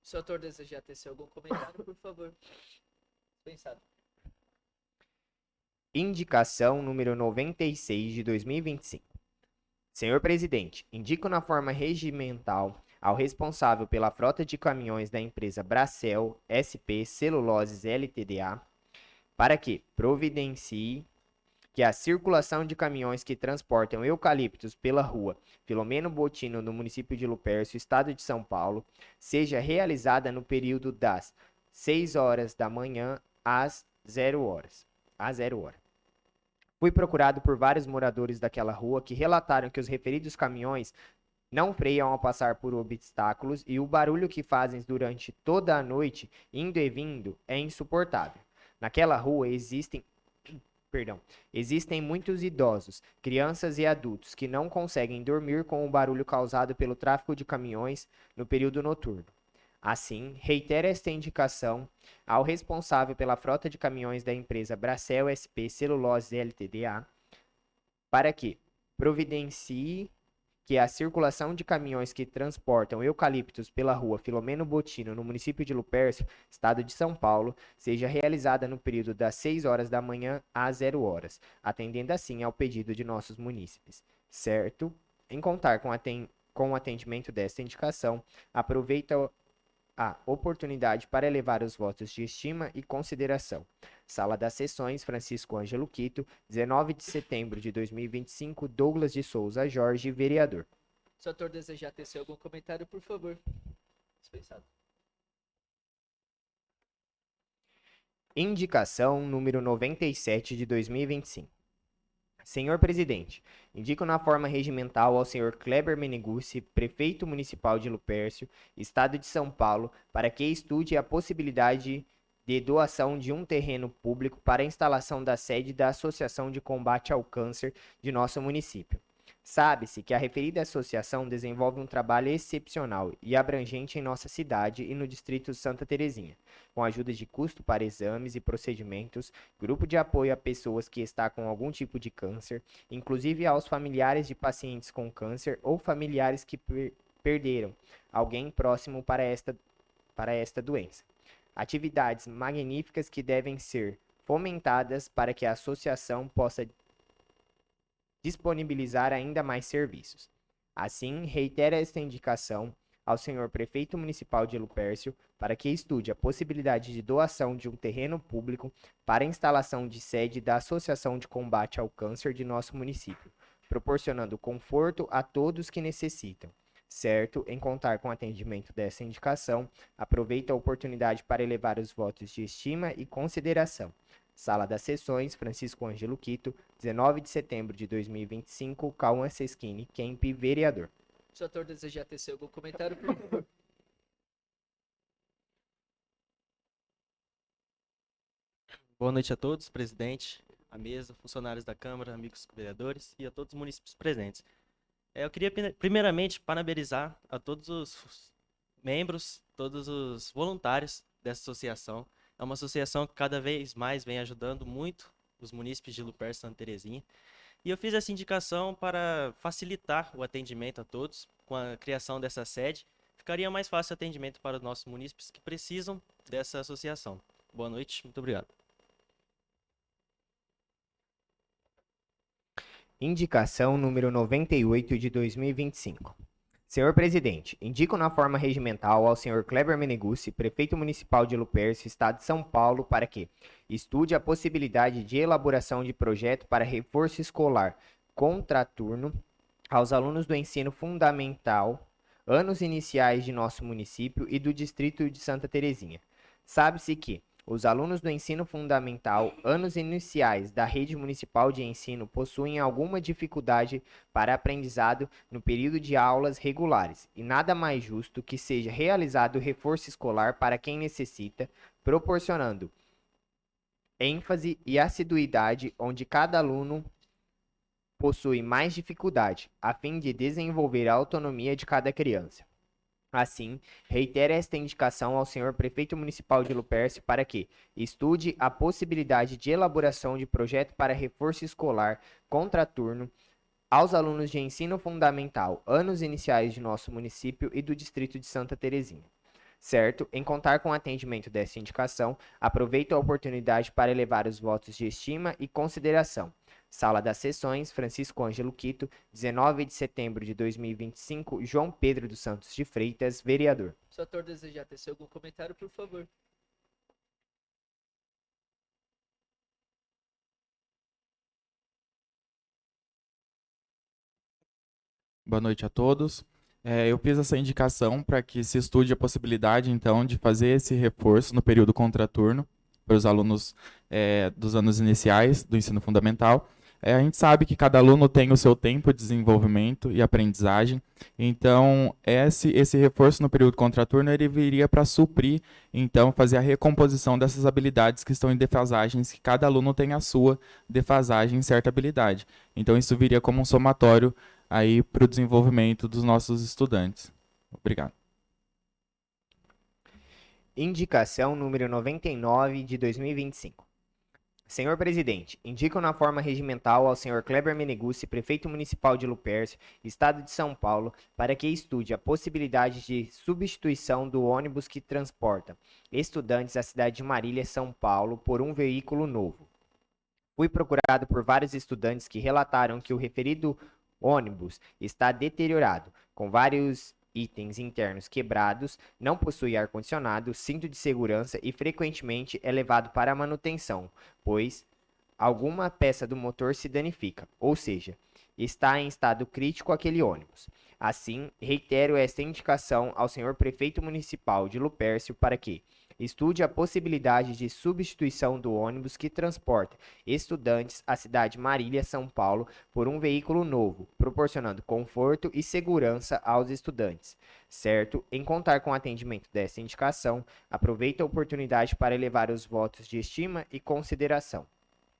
Se o autor desejar tecer algum comentário, por favor. Dispensado. Indicação número 96 de 2025. Senhor Presidente, indico na forma regimental ao responsável pela frota de caminhões da empresa Bracel SP Celuloses Ltda para que providencie que a circulação de caminhões que transportam eucaliptos pela rua Filomeno Botino, no município de Lupercio, Estado de São Paulo, seja realizada no período das 6 horas da manhã às 0 horas. Fui procurado por vários moradores daquela rua que relataram que os referidos caminhões não freiam ao passar por obstáculos e o barulho que fazem durante toda a noite, indo e vindo, é insuportável. Naquela rua existem Existem muitos idosos, crianças e adultos que não conseguem dormir com o barulho causado pelo tráfego de caminhões no período noturno. Assim, reitero esta indicação ao responsável pela frota de caminhões da empresa Bracel SP Celulose Ltda para que providencie que a circulação de caminhões que transportam eucaliptos pela rua Filomeno Botino, no município de Lupercio, estado de São Paulo, seja realizada no período das 6 horas da manhã às 0 horas, atendendo assim ao pedido de nossos munícipes. Certo? Em contar com o atendimento desta indicação, aproveito a oportunidade para elevar os votos de estima e consideração. Sala das Sessões, Francisco Ângelo Quito, 19 de setembro de 2025, Douglas de Souza Jorge, vereador. Se o autor desejar tecer algum comentário, por favor. Dispensado. Indicação número 97 de 2025. Senhor Presidente, indico na forma regimental ao senhor Kleber Meneguzzi, prefeito municipal de Lupercio, estado de São Paulo, para que estude a possibilidade de doação de um terreno público para a instalação da sede da Associação de Combate ao Câncer de nosso município. Sabe-se que a referida associação desenvolve um trabalho excepcional e abrangente em nossa cidade e no distrito de Santa Terezinha, com ajuda de custo para exames e procedimentos, grupo de apoio a pessoas que estão com algum tipo de câncer, inclusive aos familiares de pacientes com câncer ou familiares que perderam alguém próximo para esta doença. Atividades magníficas que devem ser fomentadas para que a associação possa disponibilizar ainda mais serviços. Assim, reitero esta indicação ao senhor prefeito municipal de Lupercio para que estude a possibilidade de doação de um terreno público para a instalação de sede da Associação de Combate ao Câncer de nosso município, proporcionando conforto a todos que necessitam. Certo, em contar com o atendimento dessa indicação, aproveito a oportunidade para elevar os votos de estima e consideração. Sala das Sessões, Francisco Ângelo Quito, 19 de setembro de 2025, Cauã Seschini, Kemp, vereador. Se o autor desejar tecer algum comentário, por favor. Boa noite a todos, presidente, a mesa, funcionários da Câmara, amigos vereadores e a todos os munícipes presentes. Eu queria primeiramente parabenizar a todos os membros, todos os voluntários dessa associação. É uma associação que cada vez mais vem ajudando muito os munícipes de Lupercio e Santa Terezinha. E eu fiz essa indicação para facilitar o atendimento a todos. Com a criação dessa sede, ficaria mais fácil o atendimento para os nossos munícipes que precisam dessa associação. Boa noite, muito obrigado. Indicação número 98 de 2025. Senhor Presidente, indico na forma regimental ao senhor Kleber Meneguzzi, prefeito municipal de Lupercio, estado de São Paulo, para que estude a possibilidade de elaboração de projeto para reforço escolar contraturno aos alunos do ensino fundamental, anos iniciais de nosso município e do distrito de Santa Terezinha. Sabe-se que os alunos do ensino fundamental, anos iniciais da rede municipal de ensino, possuem alguma dificuldade para aprendizado no período de aulas regulares, e nada mais justo que seja realizado reforço escolar para quem necessita, proporcionando ênfase e assiduidade onde cada aluno possui mais dificuldade, a fim de desenvolver a autonomia de cada criança. Assim, reitero esta indicação ao senhor prefeito municipal de Lupercio para que estude a possibilidade de elaboração de projeto para reforço escolar contraturno aos alunos de ensino fundamental, anos iniciais de nosso município e do distrito de Santa Terezinha. Certo, em contar com o atendimento desta indicação, aproveito a oportunidade para elevar os votos de estima e consideração. Sala das Sessões, Francisco Ângelo Quito, 19 de setembro de 2025, João Pedro dos Santos de Freitas, vereador. Se o autor desejar tecer algum comentário, por favor. Boa noite a todos. Eu fiz essa indicação para que se estude a possibilidade, então, de fazer esse reforço no período contraturno para os alunos dos anos iniciais do ensino fundamental, A gente sabe que cada aluno tem o seu tempo de desenvolvimento e aprendizagem, então esse reforço no período contraturno ele viria para suprir, então, fazer a recomposição dessas habilidades que estão em defasagens, que cada aluno tem a sua defasagem em certa habilidade. Então, isso viria como um somatório aí para o desenvolvimento dos nossos estudantes. Obrigado. Indicação número 99 de 2025. Senhor Presidente, indico na forma regimental ao senhor Kleber Meneguzzi, prefeito municipal de Lupercio, Estado de São Paulo, para que estude a possibilidade de substituição do ônibus que transporta estudantes à cidade de Marília, São Paulo, por um veículo novo. Fui procurado por vários estudantes que relataram que o referido ônibus está deteriorado, com vários itens internos quebrados, não possui ar-condicionado, cinto de segurança e frequentemente é levado para manutenção, pois alguma peça do motor se danifica, ou seja, está em estado crítico aquele ônibus. Assim, reitero esta indicação ao senhor prefeito municipal de Lupercio para que estude a possibilidade de substituição do ônibus que transporta estudantes à cidade Marília, São Paulo, por um veículo novo, proporcionando conforto e segurança aos estudantes. Certo, em contar com o atendimento desta indicação, aproveito a oportunidade para elevar os votos de estima e consideração.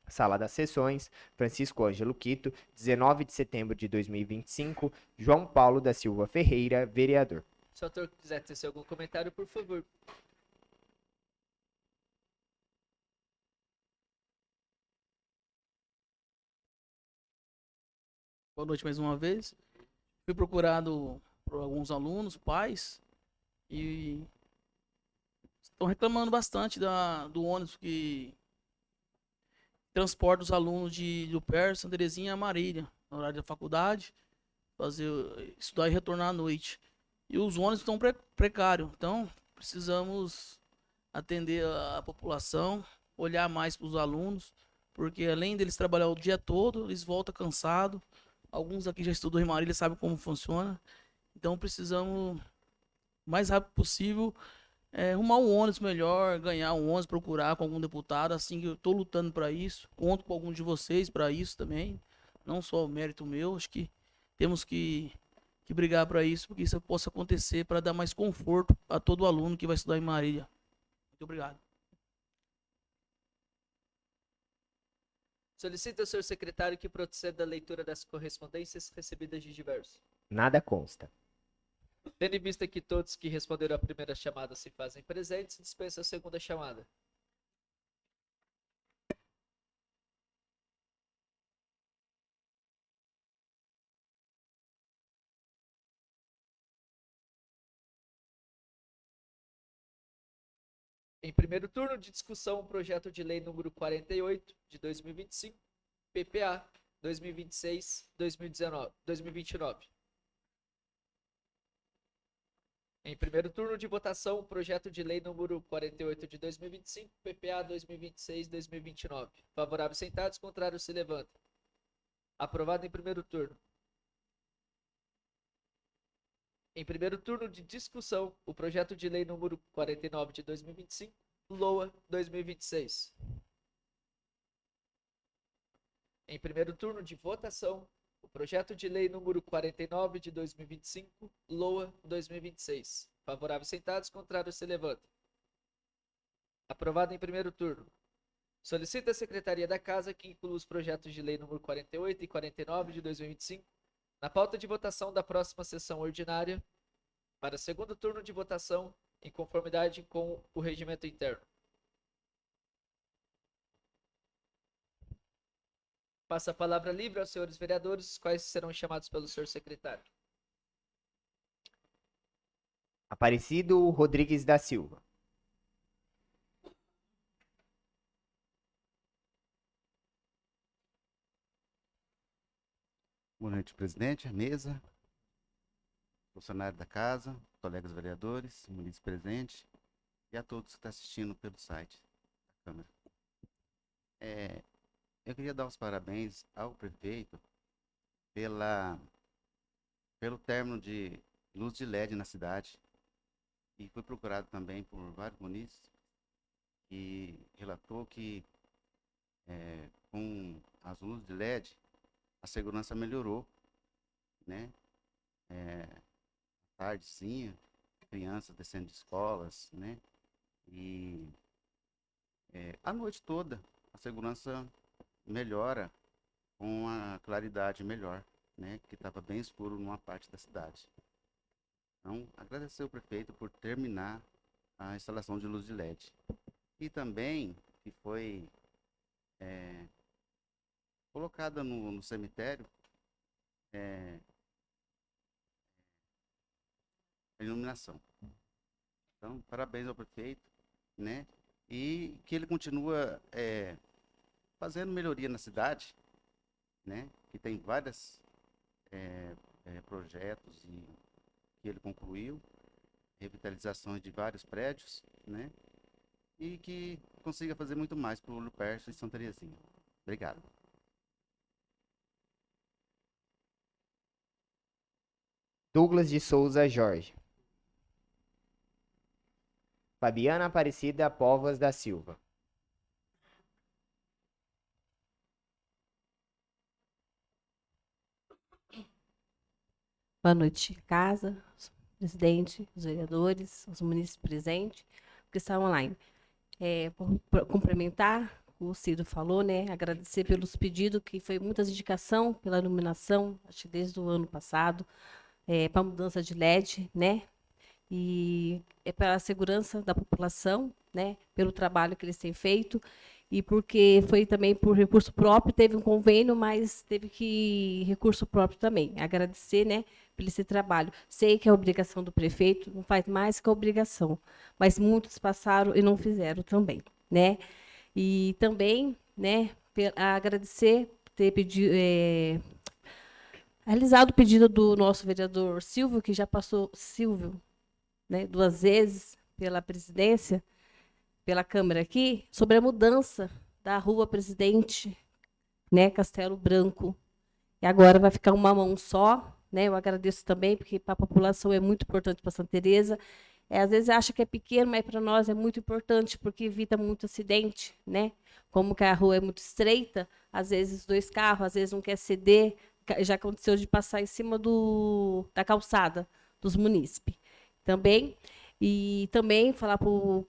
Sala das Sessões, Francisco Ângelo Quito, 19 de setembro de 2025, João Paulo da Silva Ferreira, vereador. Se o autor quiser tecer algum comentário, por favor. Boa noite mais uma vez. Fui procurado por alguns alunos, pais, e estão reclamando bastante do ônibus que transporta os alunos de Lupercio, Santa Terezinha a Marília, no horário da faculdade, estudar e retornar à noite. E os ônibus estão precários, então precisamos atender a população, olhar mais para os alunos, porque além deles trabalhar o dia todo, eles voltam cansados. Alguns aqui já estudou em Marília, sabem como funciona. Então precisamos, o mais rápido possível, arrumar um ônibus melhor, ganhar um ônibus, procurar com algum deputado. Assim que eu estou lutando para isso. Conto com algum de vocês para isso também. Não só o mérito meu, acho que temos que brigar para isso, porque isso possa acontecer para dar mais conforto a todo aluno que vai estudar em Marília. Muito obrigado. Solicita ao senhor secretário que proceda a leitura das correspondências recebidas de diversos. Nada consta. Tendo em vista que todos que responderam à primeira chamada se fazem presentes, dispensa a segunda chamada. Em primeiro turno de discussão, o projeto de lei número 48 de 2025, PPA 2026-2029. Em primeiro turno de votação, o projeto de lei número 48 de 2025, PPA 2026-2029. Favoráveis sentados, contrários se levantam. Aprovado em primeiro turno. Em primeiro turno de discussão, o projeto de lei número 49 de 2025, LOA 2026. Em primeiro turno de votação, o projeto de lei número 49 de 2025, LOA 2026. Favoráveis sentados, contrários se levantam. Aprovado em primeiro turno. Solicita a Secretaria da Casa que inclua os projetos de lei número 48 e 49 de 2025 na pauta de votação da próxima sessão ordinária para segundo turno de votação em conformidade com o regimento interno. Passa a palavra livre aos senhores vereadores, quais serão chamados pelo senhor secretário. Aparecido Rodrigues da Silva. Boa noite, presidente, a mesa, funcionário da casa, colegas vereadores, munícipes presentes e a todos que estão assistindo pelo site da Câmara. Eu queria dar os parabéns ao prefeito pelo término de luz de LED na cidade, e fui procurado também por vários munícipes que relatou que com as luzes de LED, a segurança melhorou, né? Tardezinha, crianças descendo de escolas, né? E a noite toda a segurança melhora com a claridade melhor, né? Que estava bem escuro numa parte da cidade. Então, agradecer ao prefeito por terminar a instalação de luz de LED. E também que foi colocada no cemitério a iluminação. Então, parabéns ao prefeito, né? E que ele continua fazendo melhoria na cidade, né? Que tem vários projetos que ele concluiu, revitalizações de vários prédios, né? E que consiga fazer muito mais para o Lupercio e Santa Terezinha. Obrigado. Douglas de Souza Jorge. Fabiana Aparecida Povas da Silva. Boa noite, casa, presidente, os vereadores, os munícipes presentes, que estão online. Por complementar, o Ciro falou, né? Agradecer pelos pedidos, que foi muitas indicações pela iluminação, acho que desde o ano passado, para mudança de LED, né? E pela segurança da população, né? Pelo trabalho que eles têm feito. E porque foi também por recurso próprio, teve um convênio, mas teve que recurso próprio também. Agradecer, né, pelo esse trabalho. Sei que é obrigação do prefeito, não faz mais que a obrigação, mas muitos passaram e não fizeram também, né? E também, né, agradecer ter pedido, realizado o pedido do nosso vereador Silvio, que já passou, Silvio, né, 2 vezes pela presidência, pela Câmara aqui, sobre a mudança da Rua Presidente, né, Castelo Branco. E agora vai ficar uma mão só, né? Eu agradeço também, porque para a população é muito importante para Santa Teresa. Às vezes acha que é pequeno, mas para nós é muito importante, porque evita muito acidente, né? Como que a rua é muito estreita, às vezes 2 carros, às vezes um quer ceder, já aconteceu de passar em cima da calçada dos munícipes. Também, e também falar para o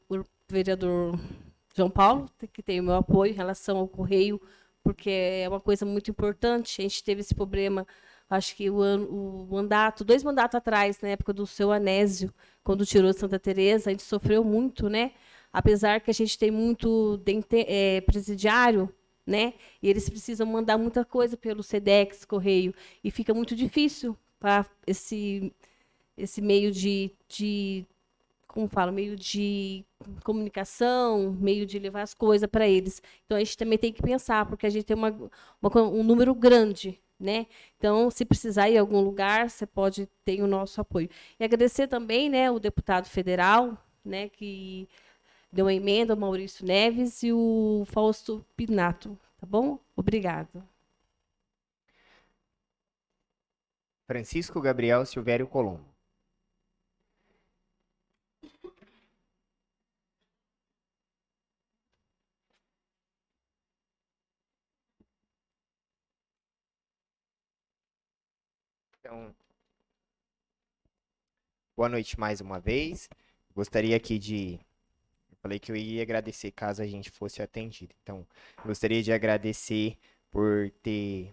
vereador João Paulo, que tem o meu apoio em relação ao correio, porque é uma coisa muito importante. A gente teve esse problema, acho que o mandato, 2 mandatos atrás, na época do seu Anésio, quando tirou Santa Teresa, a gente sofreu muito, né? Apesar que a gente tem muito presidiário, né? E eles precisam mandar muita coisa pelo Sedex, correio, e fica muito difícil para esse meio como falo, meio de comunicação, meio de levar as coisas para eles. Então, a gente também tem que pensar, porque a gente tem um número grande, né? Então, se precisar ir a algum lugar, você pode ter o nosso apoio. E agradecer também, né, o deputado federal, né, que deu uma emenda, o Maurício Neves, e o Fausto Pinato, tá bom? Obrigado. Francisco Gabriel Silvério Colombo. Então, boa noite mais uma vez. Gostaria aqui eu falei que eu ia agradecer caso a gente fosse atendido. Então, gostaria de agradecer por ter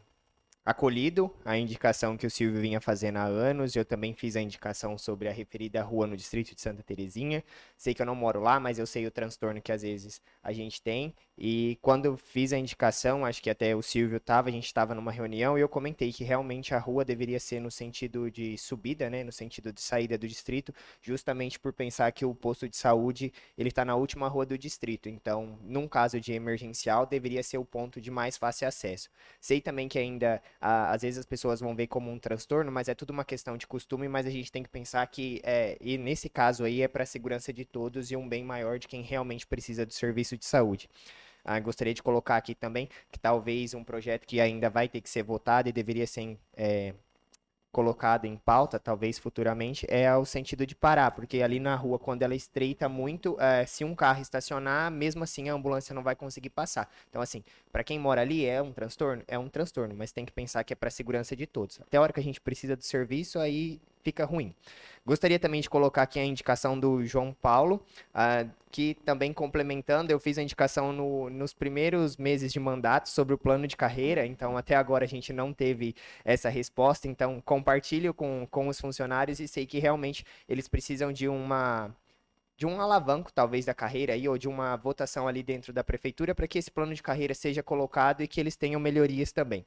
acolhido a indicação que o Silvio vinha fazendo há anos. Eu também fiz a indicação sobre a referida rua no distrito de Santa Terezinha. Sei que eu não moro lá, mas eu sei o transtorno que às vezes a gente tem. E quando eu fiz a indicação, acho que até o Silvio estava, a gente estava numa reunião e eu comentei que realmente a rua deveria ser no sentido de subida, né, no sentido de saída do distrito, justamente por pensar que o posto de saúde ele está na última rua do distrito. Então, num caso de emergencial, deveria ser o ponto de mais fácil acesso. Sei também que ainda às vezes as pessoas vão ver como um transtorno, mas é tudo uma questão de costume, mas a gente tem que pensar que, e nesse caso aí, é para a segurança de todos e um bem maior de quem realmente precisa do serviço de saúde. Gostaria de colocar aqui também que talvez um projeto que ainda vai ter que ser votado e deveria ser colocado em pauta, talvez futuramente, é o sentido de parar, porque ali na rua, quando ela estreita muito, se um carro estacionar, mesmo assim a ambulância não vai conseguir passar. Então, assim, para quem mora ali é um transtorno, mas tem que pensar que é para a segurança de todos. Até a hora que a gente precisa do serviço, aí fica ruim. Gostaria também de colocar aqui a indicação do João Paulo, que também complementando, eu fiz a indicação nos primeiros meses de mandato sobre o plano de carreira, então até agora a gente não teve essa resposta, então compartilho com os funcionários e sei que realmente eles precisam de um alavanco, talvez, da carreira aí, ou de uma votação ali dentro da prefeitura para que esse plano de carreira seja colocado e que eles tenham melhorias também.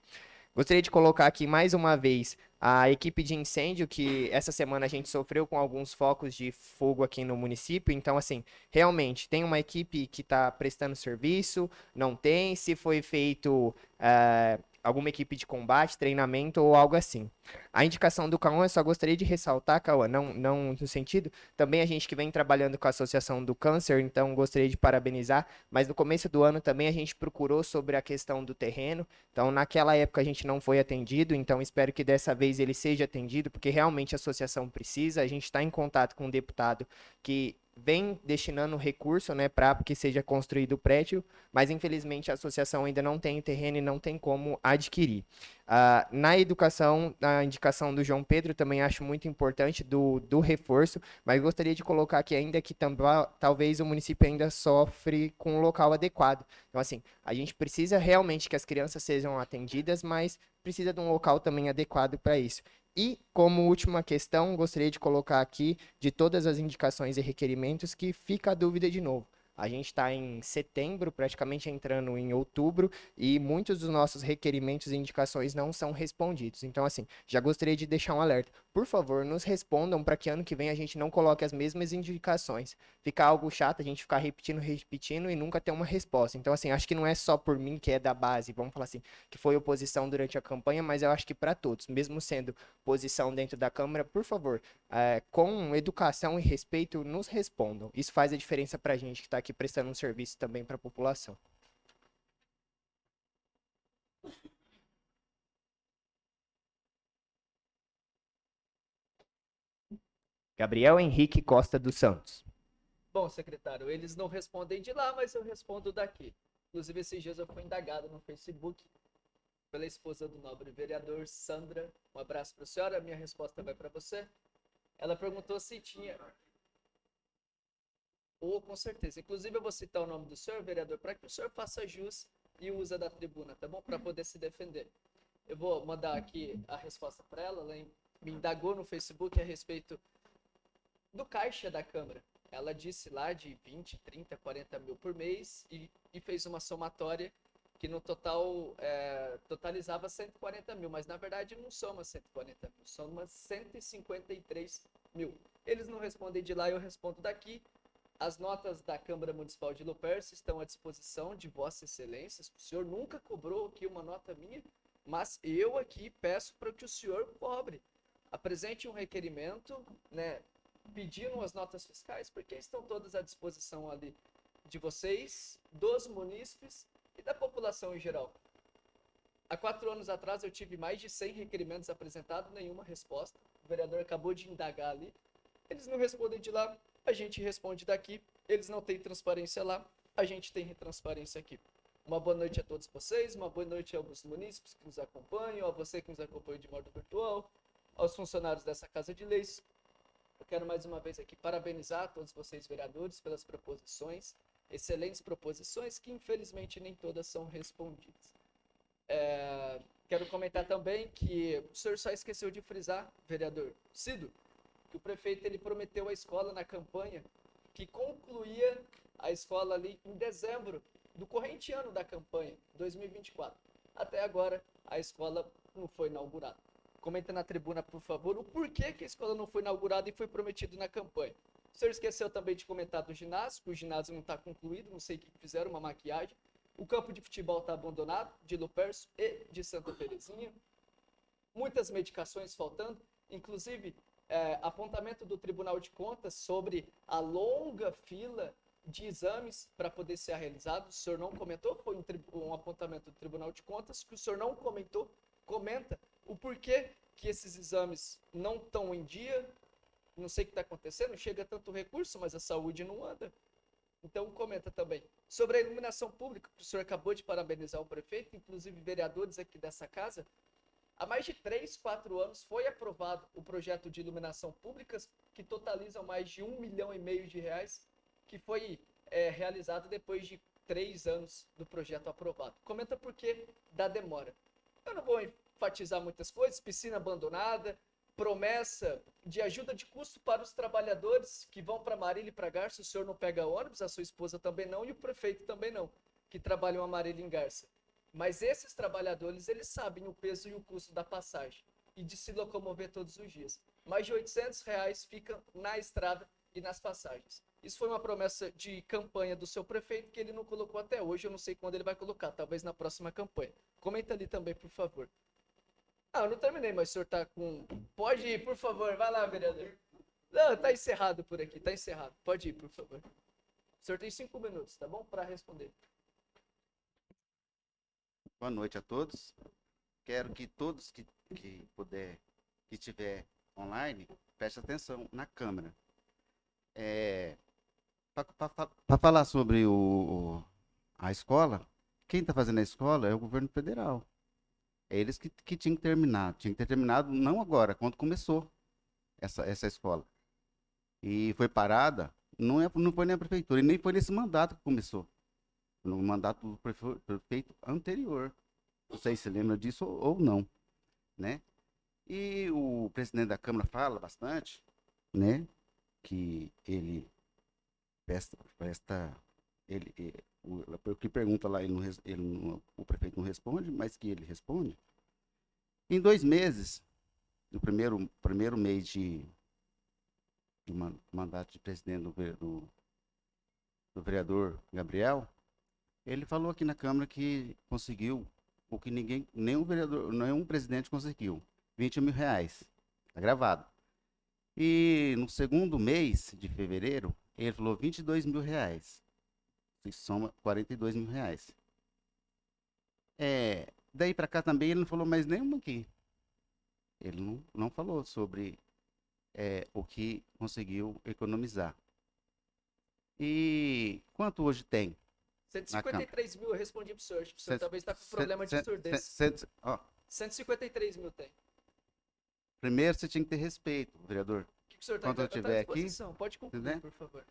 Gostaria de colocar aqui mais uma vez a equipe de incêndio, que essa semana a gente sofreu com alguns focos de fogo aqui no município. Então, assim, realmente tem uma equipe que está prestando serviço, não tem, se foi feito alguma equipe de combate, treinamento ou algo assim. A indicação do Cauã, eu só gostaria de ressaltar, Cauã, não no sentido, também a gente que vem trabalhando com a Associação do Câncer, então gostaria de parabenizar, mas no começo do ano também a gente procurou sobre a questão do terreno, então naquela época a gente não foi atendido, então espero que dessa vez ele seja atendido, porque realmente a associação precisa, a gente está em contato com um deputado que vem destinando recurso, né, para que seja construído o prédio, mas infelizmente a associação ainda não tem terreno e não tem como adquirir. Na educação, a indicação do João Pedro também acho muito importante do reforço, mas gostaria de colocar aqui ainda que talvez o município ainda sofre com um local adequado. Então, assim, a gente precisa realmente que as crianças sejam atendidas, mas precisa de um local também adequado para isso. E, como última questão, gostaria de colocar aqui, de todas as indicações e requerimentos, que fica a dúvida de novo. A gente está em setembro, praticamente entrando em outubro, e muitos dos nossos requerimentos e indicações não são respondidos. Então, assim, já gostaria de deixar um alerta. Por favor, nos respondam para que ano que vem a gente não coloque as mesmas indicações. Fica algo chato a gente ficar repetindo e nunca ter uma resposta. Então, assim, acho que não é só por mim que é da base, vamos falar assim, que foi oposição durante a campanha, mas eu acho que para todos, mesmo sendo posição dentro da Câmara, por favor, com educação e respeito, nos respondam. Isso faz a diferença para a gente que está aqui prestando um serviço também para a população. Gabriel Henrique Costa dos Santos. Bom, secretário, eles não respondem de lá, mas eu respondo daqui. Inclusive, esses dias eu fui indagado no Facebook pela esposa do nobre vereador, Sandra. Um abraço para a senhora, a minha resposta vai para você. Ela perguntou se tinha... com certeza. Inclusive, eu vou citar o nome do senhor, vereador, para que o senhor faça jus e usa da tribuna, tá bom? Para poder se defender. Eu vou mandar aqui a resposta para ela. Ela me indagou no Facebook a respeito do caixa da Câmara. Ela disse lá de 20, 30, 40 mil por mês e fez uma somatória que no total totalizava 140 mil, mas na verdade não soma 140 mil, soma 153 mil. Eles não respondem de lá, eu respondo daqui. As notas da Câmara Municipal de Luperce estão à disposição de Vossa Excelência. O senhor nunca cobrou aqui uma nota minha, mas eu aqui peço para que o senhor cobre. Apresente um requerimento, né, pedindo as notas fiscais, porque estão todas à disposição ali de vocês, dos munícipes e da população em geral. Há 4 anos atrás eu tive mais de 100 requerimentos apresentados, nenhuma resposta. O vereador acabou de indagar ali. Eles não respondem de lá, a gente responde daqui. Eles não têm transparência lá, a gente tem transparência aqui. Uma boa noite a todos vocês, uma boa noite aos munícipes que nos acompanham, a você que nos acompanha de modo virtual, aos funcionários dessa Casa de Leis. Eu quero mais uma vez aqui parabenizar todos vocês, vereadores, pelas proposições, excelentes proposições, que infelizmente nem todas são respondidas. Quero comentar também que o senhor só esqueceu de frisar, vereador Cido, que o prefeito ele prometeu à escola na campanha que concluía a escola ali em dezembro do corrente ano da campanha, 2024. Até agora, a escola não foi inaugurada. Comenta na tribuna, por favor, o porquê que a escola não foi inaugurada e foi prometido na campanha. O senhor esqueceu também de comentar do ginásio, que o ginásio não está concluído, não sei o que fizeram, uma maquiagem. O campo de futebol está abandonado, de Luperce e de Santa Terezinha. Muitas medicações faltando, inclusive apontamento do Tribunal de Contas sobre a longa fila de exames para poder ser realizado. O senhor não comentou, foi um apontamento do Tribunal de Contas que o senhor não comentou. Comenta o porquê que esses exames não estão em dia, não sei o que está acontecendo, chega tanto recurso, mas a saúde não anda. Então, comenta também. Sobre a iluminação pública, que o senhor acabou de parabenizar o prefeito, inclusive vereadores aqui dessa casa, há mais de 3, 4 anos foi aprovado o projeto de iluminação pública, que totaliza mais de R$ 1,5 milhão de reais, que foi realizado depois de 3 anos do projeto aprovado. Comenta por que da demora. Eu não vou enfatizar muitas coisas, piscina abandonada, promessa de ajuda de custo para os trabalhadores que vão para Marília e para Garça. O senhor não pega ônibus, a sua esposa também não, e o prefeito também não, que trabalham a Marília e em Garça. Mas esses trabalhadores, eles sabem o peso e o custo da passagem e de se locomover todos os dias. Mais de R$ 800 ficam na estrada e nas passagens. Isso foi uma promessa de campanha do seu prefeito que ele não colocou até hoje. Eu não sei quando ele vai colocar, talvez na próxima campanha. Comenta ali também, por favor. Eu não terminei, mas o senhor tá com... Pode ir, por favor. Vai lá, vereador. Não, tá encerrado por aqui, tá encerrado. Pode ir, por favor. O senhor tem 5 minutos, tá bom? Para responder. Boa noite a todos. Quero que todos que puder, que estiver online, preste atenção na câmera. Para falar sobre a escola, quem está fazendo a escola é o governo federal. É eles que tinham que terminar. Tinha que ter terminado não agora, quando começou essa escola. E foi parada, não foi nem a prefeitura, e nem foi nesse mandato que começou. No mandato do prefeito anterior. Não sei se lembra disso ou não, né? E o presidente da Câmara fala bastante, né? Que ele o que pergunta lá, o prefeito não responde, mas que ele responde. Em 2 meses, no primeiro mês de mandato de presidente do vereador Gabriel, ele falou aqui na Câmara que conseguiu o que nenhum presidente conseguiu, R$ 20.000. Está gravado. E no segundo mês de fevereiro, ele falou R$ 22.000. Isso soma R$ 42.000. Daí para cá também ele não falou mais nenhuma aqui. Ele não falou sobre o que conseguiu economizar. E quanto hoje tem? 153 mil, eu respondi pro senhor. Acho que o senhor talvez está com problema de surdez. 153 mil tem. Primeiro você tinha que ter respeito, vereador. O que o senhor está Quando eu estiver aqui, pode concluir, né? por favor.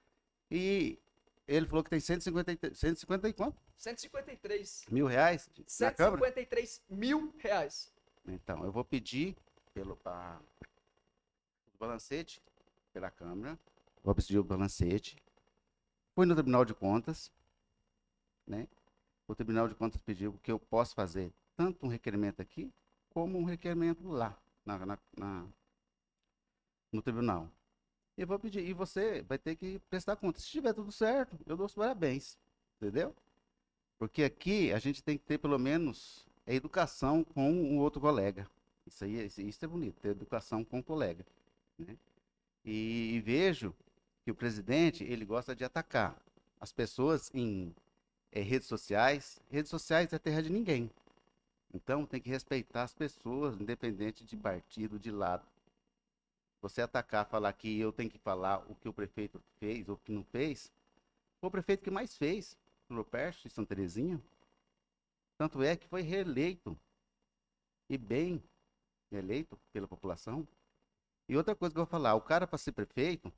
E ele falou que tem 150 e quanto? 153. Mil reais na Câmara? 153 mil reais. Então, eu vou pedir pelo balancete pela Câmara. Vou pedir o balancete. Fui no Tribunal de Contas, né? O Tribunal de Contas pediu que eu possa fazer tanto um requerimento aqui, como um requerimento lá, no tribunal. Eu vou pedir, e você vai ter que prestar conta. Se tiver tudo certo, eu dou os parabéns, entendeu? Porque aqui a gente tem que ter pelo menos a educação com o outro colega. Isso é bonito, ter educação com o colega, né? E vejo que o presidente, ele gosta de atacar as pessoas em redes sociais. Redes sociais é terra de ninguém. Então tem que respeitar as pessoas, independente de partido, de lado. Você atacar, falar que eu tenho que falar o que o prefeito fez ou o que não fez, foi o prefeito que mais fez, no Perto e Santa Terezinha. Tanto é que foi reeleito, e bem eleito pela população. E outra coisa que eu vou falar, o cara para ser prefeito,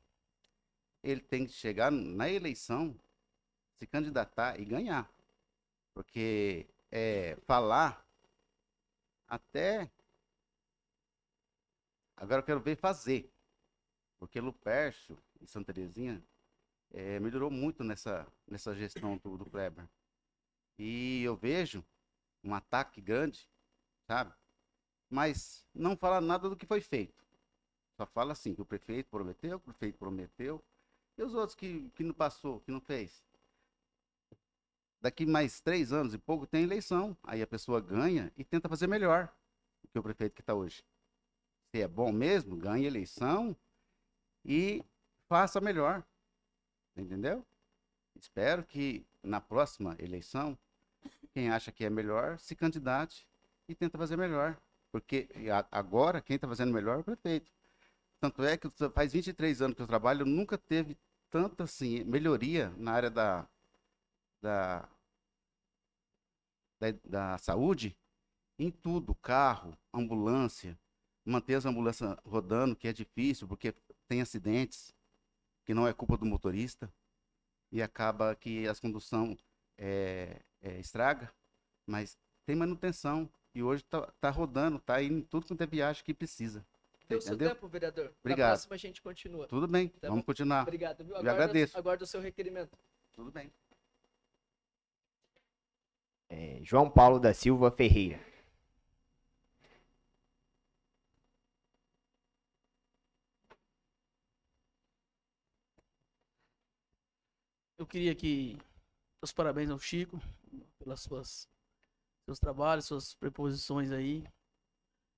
ele tem que chegar na eleição, se candidatar e ganhar. Porque falar até... Agora eu quero ver fazer. Porque Lupercio e Santa Terezinha melhorou muito nessa gestão do Kleber. E eu vejo um ataque grande, sabe? Mas não fala nada do que foi feito. Só fala assim, que o prefeito prometeu, e os outros que não passou, que não fez. Daqui mais 3 anos e pouco tem eleição. Aí a pessoa ganha e tenta fazer melhor do que o prefeito que está hoje. Se é bom mesmo, ganhe eleição e faça melhor. Entendeu? Espero que na próxima eleição, quem acha que é melhor, se candidate e tenta fazer melhor. Porque agora quem está fazendo melhor é o prefeito. Tanto é que faz 23 anos que eu trabalho, nunca teve tanta assim, melhoria na área da, da saúde, em tudo, carro, ambulância, manter as ambulâncias rodando, que é difícil, porque tem acidentes, que não é culpa do motorista, e acaba que as condução estraga, mas tem manutenção, e hoje tá rodando, tá indo em tudo quanto é viagem que precisa. Deu seu Entendeu? tempo, vereador. Na Obrigado. próxima a gente continua. Tudo bem, Tá vamos bom? continuar. Obrigado, viu? Eu agradeço. Aguardo o seu requerimento. Tudo bem. João Paulo da Silva Ferreira. Eu queria que os parabéns ao Chico pelas seus trabalhos, suas preposições aí.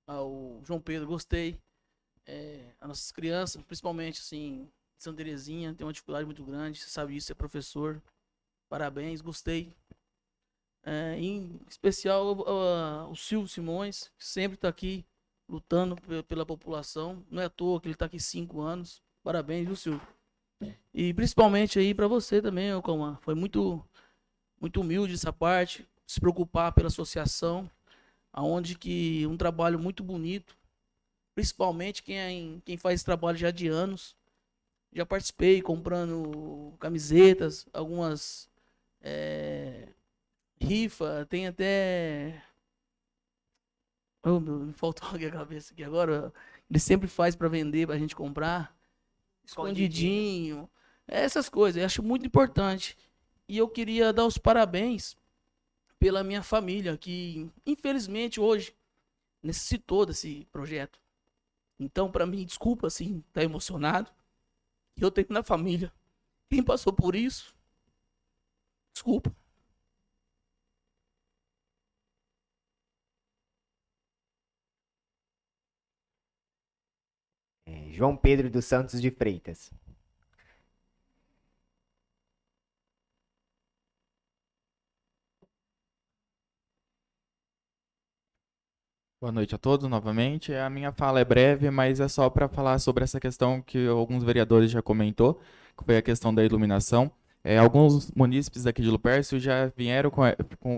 Ao João Pedro, gostei. As nossas crianças, principalmente assim, de Santa Terezinha, tem uma dificuldade muito grande. Você sabe disso, é professor. Parabéns, gostei. Em especial o Silvio Simões, que sempre está aqui lutando pela população. Não é à toa que ele está aqui 5 anos. Parabéns, viu, Silvio? E principalmente aí para você também, Ocalmar. Foi muito humilde essa parte, se preocupar pela associação, aonde que um trabalho muito bonito, principalmente quem faz esse trabalho já de anos. Já participei comprando camisetas, algumas rifa, tem até... Oh, me faltou aqui a cabeça aqui agora. Ele sempre faz para vender, pra gente comprar. Escondidinho. Essas coisas, eu acho muito importante. E eu queria dar os parabéns pela minha família, que infelizmente hoje necessitou desse projeto. Então, para mim, desculpa, assim, tá emocionado. Eu tenho na família. Quem passou por isso, desculpa. João Pedro dos Santos de Freitas. Boa noite a todos novamente. A minha fala é breve, mas é só para falar sobre essa questão que alguns vereadores já comentou, que foi a questão da iluminação. Alguns munícipes aqui de Lupercio já vieram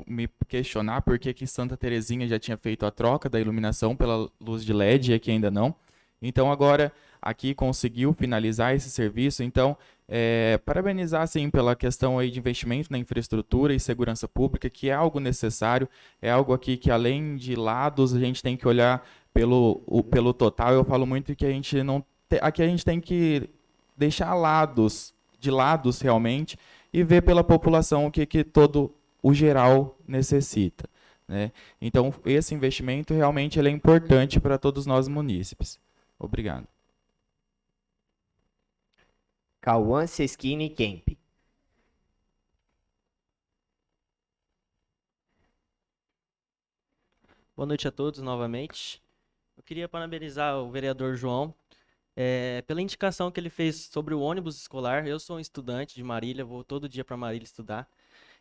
me questionar por que Santa Terezinha já tinha feito a troca da iluminação pela luz de LED e aqui ainda não. Então agora aqui conseguiu finalizar esse serviço. Então, parabenizar assim, pela questão aí de investimento na infraestrutura e segurança pública, que é algo necessário, é algo aqui que além de lados a gente tem que olhar pelo total. Eu falo muito que a gente não aqui a gente tem que deixar de lados realmente e ver pela população o que todo o geral necessita, né? Então esse investimento realmente ele é importante para todos nós munícipes. Obrigado. Cauã Seschini Kemp. Boa noite a todos novamente. Eu queria parabenizar o vereador João pela indicação que ele fez sobre o ônibus escolar. Eu sou um estudante de Marília, vou todo dia para Marília estudar.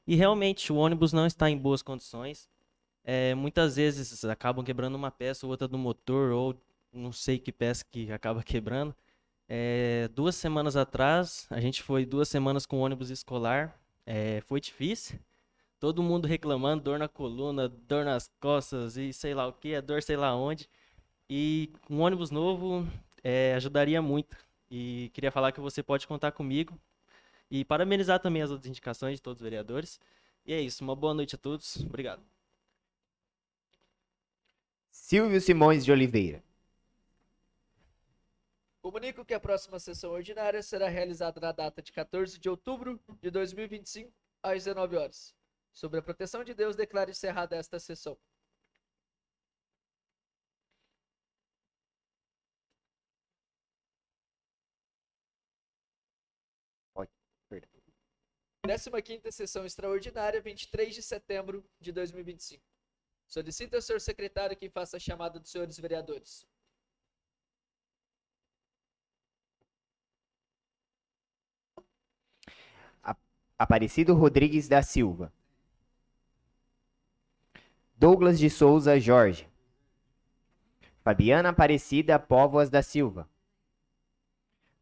E realmente o ônibus não está em boas condições. Muitas vezes acabam quebrando uma peça ou outra do motor, ou não sei que peça que acaba quebrando. 2 semanas atrás, a gente foi 2 semanas com o ônibus escolar. Foi difícil. Todo mundo reclamando, dor na coluna, dor nas costas e sei lá o que, dor sei lá onde. E um ônibus novo ajudaria muito. E queria falar que você pode contar comigo. E parabenizar também as outras indicações de todos os vereadores. E é isso, uma boa noite a todos. Obrigado. Silvio Simões de Oliveira. Comunico que a próxima sessão ordinária será realizada na data de 14 de outubro de 2025, às 19 horas. Sobre a proteção de Deus, declaro encerrada esta sessão. Perdão. 15ª sessão extraordinária, 23 de setembro de 2025. Solicito ao senhor secretário que faça a chamada dos senhores vereadores. Aparecido Rodrigues da Silva. Douglas de Souza Jorge. Fabiana Aparecida Póvoas da Silva.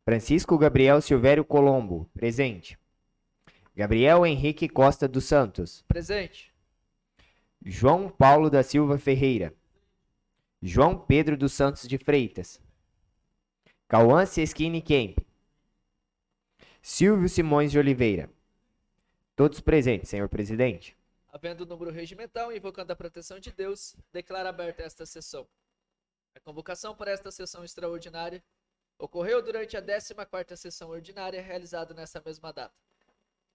Francisco Gabriel Silvério Colombo, presente. Gabriel Henrique Costa dos Santos. Presente. João Paulo da Silva Ferreira. João Pedro dos Santos de Freitas. Cauã Seschini Kemp. Silvio Simões de Oliveira. Todos presentes, senhor presidente. Havendo número regimental, invocando a proteção de Deus, declaro aberta esta sessão. A convocação para esta sessão extraordinária ocorreu durante a 14ª sessão ordinária, realizada nessa mesma data.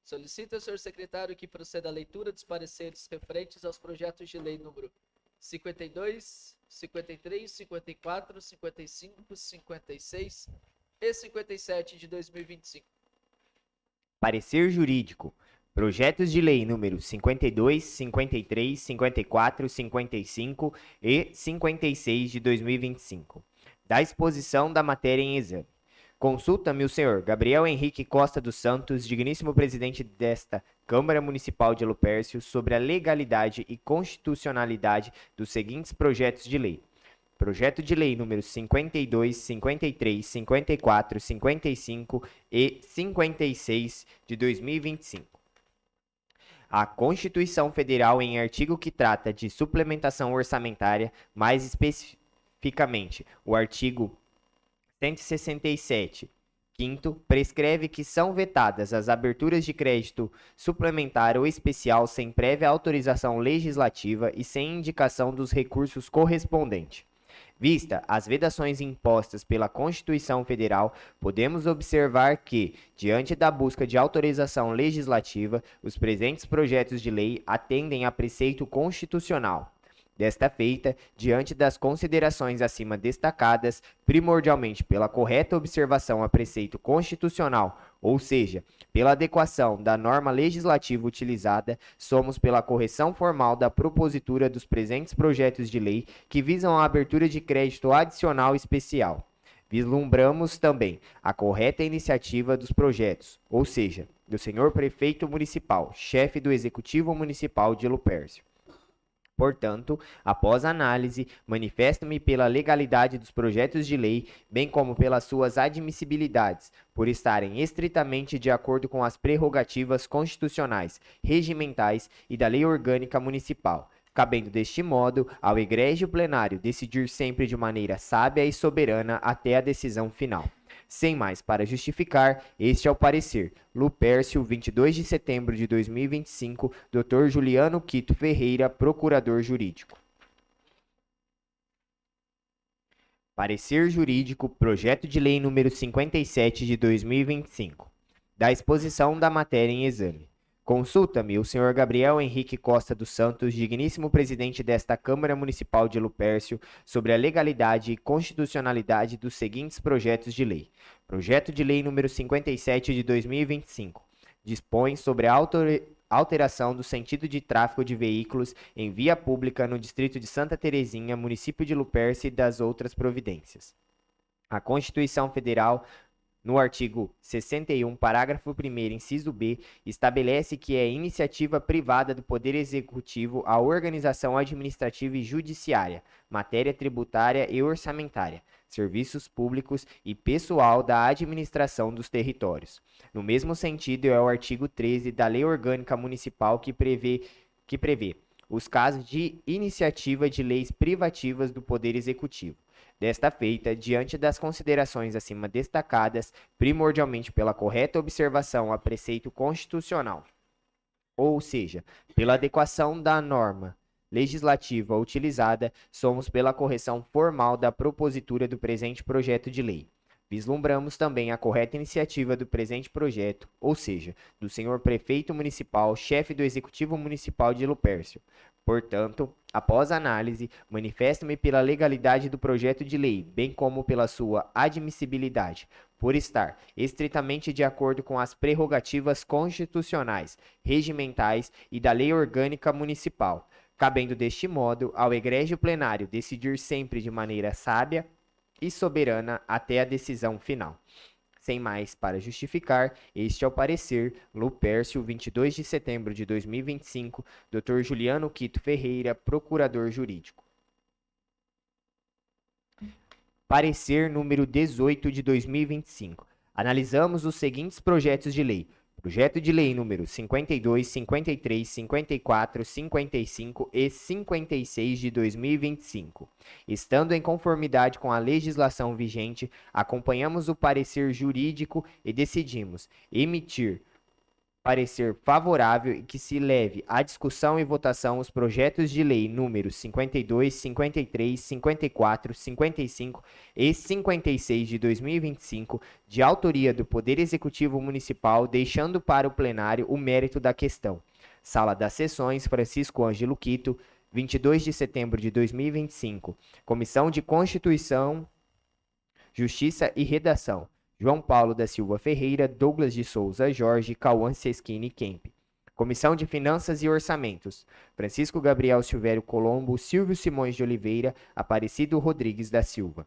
Solicito ao senhor secretário que proceda à leitura dos pareceres referentes aos projetos de lei número 52, 53, 54, 55, 56 e 57 de 2025. Parecer jurídico. Projetos de lei número 52, 53, 54, 55 e 56 de 2025. Da exposição da matéria em exame. Consulta-me o senhor Gabriel Henrique Costa dos Santos, digníssimo presidente desta Câmara Municipal de Lupercio, sobre a legalidade e constitucionalidade dos seguintes projetos de lei. Projeto de lei número 52, 53, 54, 55 e 56 de 2025. A Constituição Federal, em artigo que trata de suplementação orçamentária, mais especificamente o artigo 167, quinto, prescreve que são vetadas as aberturas de crédito suplementar ou especial sem prévia autorização legislativa e sem indicação dos recursos correspondentes. Vista as vedações impostas pela Constituição Federal, podemos observar que, diante da busca de autorização legislativa, os presentes projetos de lei atendem a preceito constitucional. Desta feita, diante das considerações acima destacadas, primordialmente pela correta observação a preceito constitucional, ou seja, pela adequação da norma legislativa utilizada, somos pela correção formal da propositura dos presentes projetos de lei que visam a abertura de crédito adicional especial. Vislumbramos também a correta iniciativa dos projetos, ou seja, do senhor prefeito municipal, chefe do Executivo Municipal de Lupercio. Portanto, após análise, manifesto-me pela legalidade dos projetos de lei, bem como pelas suas admissibilidades, por estarem estritamente de acordo com as prerrogativas constitucionais, regimentais e da lei orgânica municipal, cabendo deste modo ao egrégio plenário decidir sempre de maneira sábia e soberana até a decisão final. Sem mais para justificar, este é o parecer. Lupercio, 22 de setembro de 2025, Dr. Juliano Quito Ferreira, Procurador Jurídico. Parecer jurídico, projeto de lei número 57 de 2025. Da exposição da matéria em exame. Consulta-me o senhor Gabriel Henrique Costa dos Santos, digníssimo presidente desta Câmara Municipal de Lupercio, sobre a legalidade e constitucionalidade dos seguintes projetos de lei. Projeto de lei número 57 de 2025. Dispõe sobre a alteração do sentido de tráfego de veículos em via pública no distrito de Santa Terezinha, município de Lupercio, e das outras providências. A Constituição Federal, no artigo 61, parágrafo 1º, inciso B, estabelece que é iniciativa privada do Poder Executivo a organização administrativa e judiciária, matéria tributária e orçamentária, serviços públicos e pessoal da administração dos territórios. No mesmo sentido, é o artigo 13 da Lei Orgânica Municipal que prevê os casos de iniciativa de leis privativas do Poder Executivo. Desta feita, diante das considerações acima destacadas, primordialmente pela correta observação a preceito constitucional, ou seja, pela adequação da norma legislativa utilizada, somos pela correção formal da propositura do presente projeto de lei. Vislumbramos também a correta iniciativa do presente projeto, ou seja, do senhor prefeito municipal, chefe do Executivo Municipal de Lupercio. Portanto, após análise, manifesto-me pela legalidade do projeto de lei, bem como pela sua admissibilidade, por estar estritamente de acordo com as prerrogativas constitucionais, regimentais e da lei orgânica municipal, cabendo deste modo ao egrégio plenário decidir sempre de maneira sábia e soberana até a decisão final. Sem mais para justificar, este é o parecer. Lupercio, 22 de setembro de 2025, Dr. Juliano Quito Ferreira, Procurador Jurídico. Parecer número 18 de 2025. Analisamos os seguintes projetos de lei. Projeto de lei número 52, 53, 54, 55 e 56 de 2025. Estando em conformidade com a legislação vigente, acompanhamos o parecer jurídico e decidimos emitir parecer favorável e que se leve à discussão e votação os projetos de lei números 52, 53, 54, 55 e 56 de 2025, de autoria do Poder Executivo Municipal, deixando para o plenário o mérito da questão. Sala das Sessões, Francisco Ângelo Quito, 22 de setembro de 2025. Comissão de Constituição, Justiça e Redação: João Paulo da Silva Ferreira, Douglas de Souza Jorge, Cauã Sesquini Kemp. Comissão de Finanças e Orçamentos: Francisco Gabriel Silvério Colombo, Silvio Simões de Oliveira, Aparecido Rodrigues da Silva.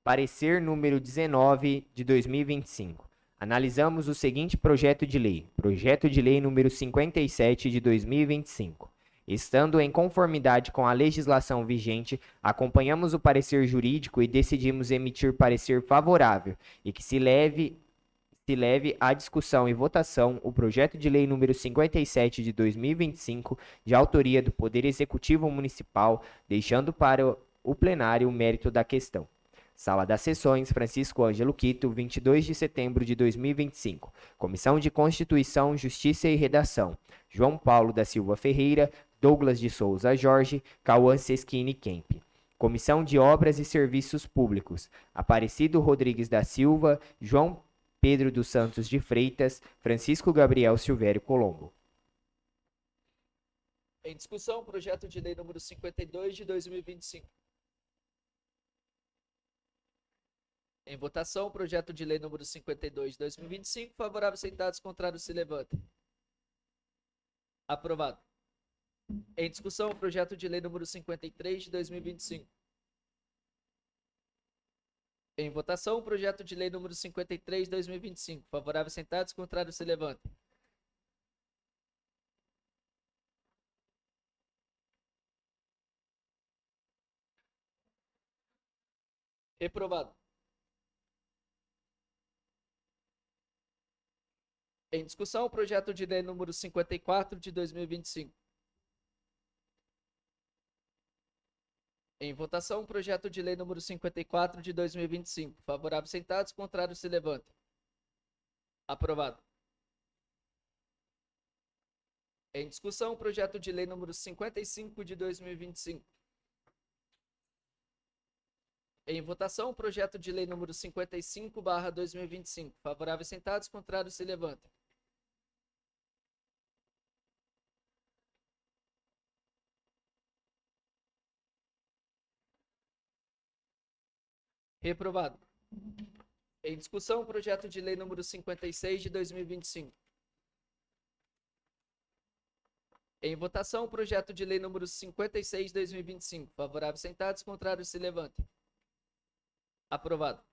Parecer número 19 de 2025. Analisamos o seguinte projeto de lei. Projeto de lei número 57 de 2025. Estando em conformidade com a legislação vigente, acompanhamos o parecer jurídico e decidimos emitir parecer favorável e que se leve à discussão e votação o projeto de lei número 57 de 2025, de autoria do Poder Executivo Municipal, deixando para o plenário o mérito da questão. Sala das Sessões, Francisco Ângelo Quito, 22 de setembro de 2025. Comissão de Constituição, Justiça e Redação: João Paulo da Silva Ferreira, Douglas de Souza Jorge, Cauã Sesquini Kemp. Comissão de Obras e Serviços Públicos: Aparecido Rodrigues da Silva, João Pedro dos Santos de Freitas, Francisco Gabriel Silvério Colombo. Em discussão, projeto de lei número 52 de 2025. Em votação, projeto de lei número 52 de 2025. Favoráveis, sentados, contrários, se levantem. Aprovado. Em discussão, projeto de lei número 53 de 2025. Em votação, projeto de lei número 53 de 2025. Favoráveis, sentados, contrários, se levantem. Reprovado. Em discussão, projeto de lei número 54 de 2025. Em votação, projeto de lei número 54 de 2025. Favoráveis, sentados, contrários, se levantem. Aprovado. Em discussão, projeto de lei número 55 de 2025. Em votação, projeto de lei número 55/2025. Favoráveis, sentados, contrários, se levantem. Reprovado. Em discussão, projeto de lei número 56 de 2025. Em votação, projeto de lei número 56 de 2025. Favoráveis, sentados, contrários, se levantem. Aprovado.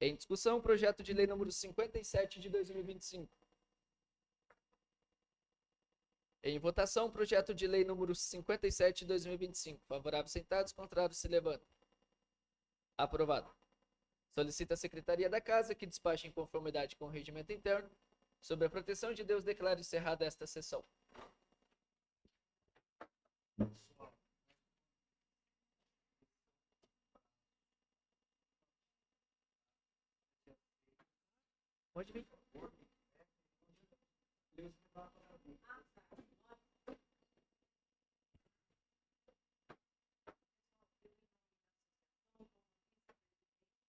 Em discussão, projeto de lei número 57 de 2025. Em votação, projeto de lei número 57 de 2025. Favoráveis, sentados, contrários, se levantem. Aprovado. Solicita a Secretaria da Casa que despache em conformidade com o regimento interno. Sobre a proteção de Deus, declaro encerrada esta sessão. Pode vir.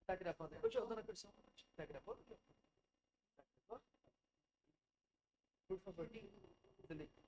Tá gravando. Ô, dona Persão, tá gravando? Por favor, delete.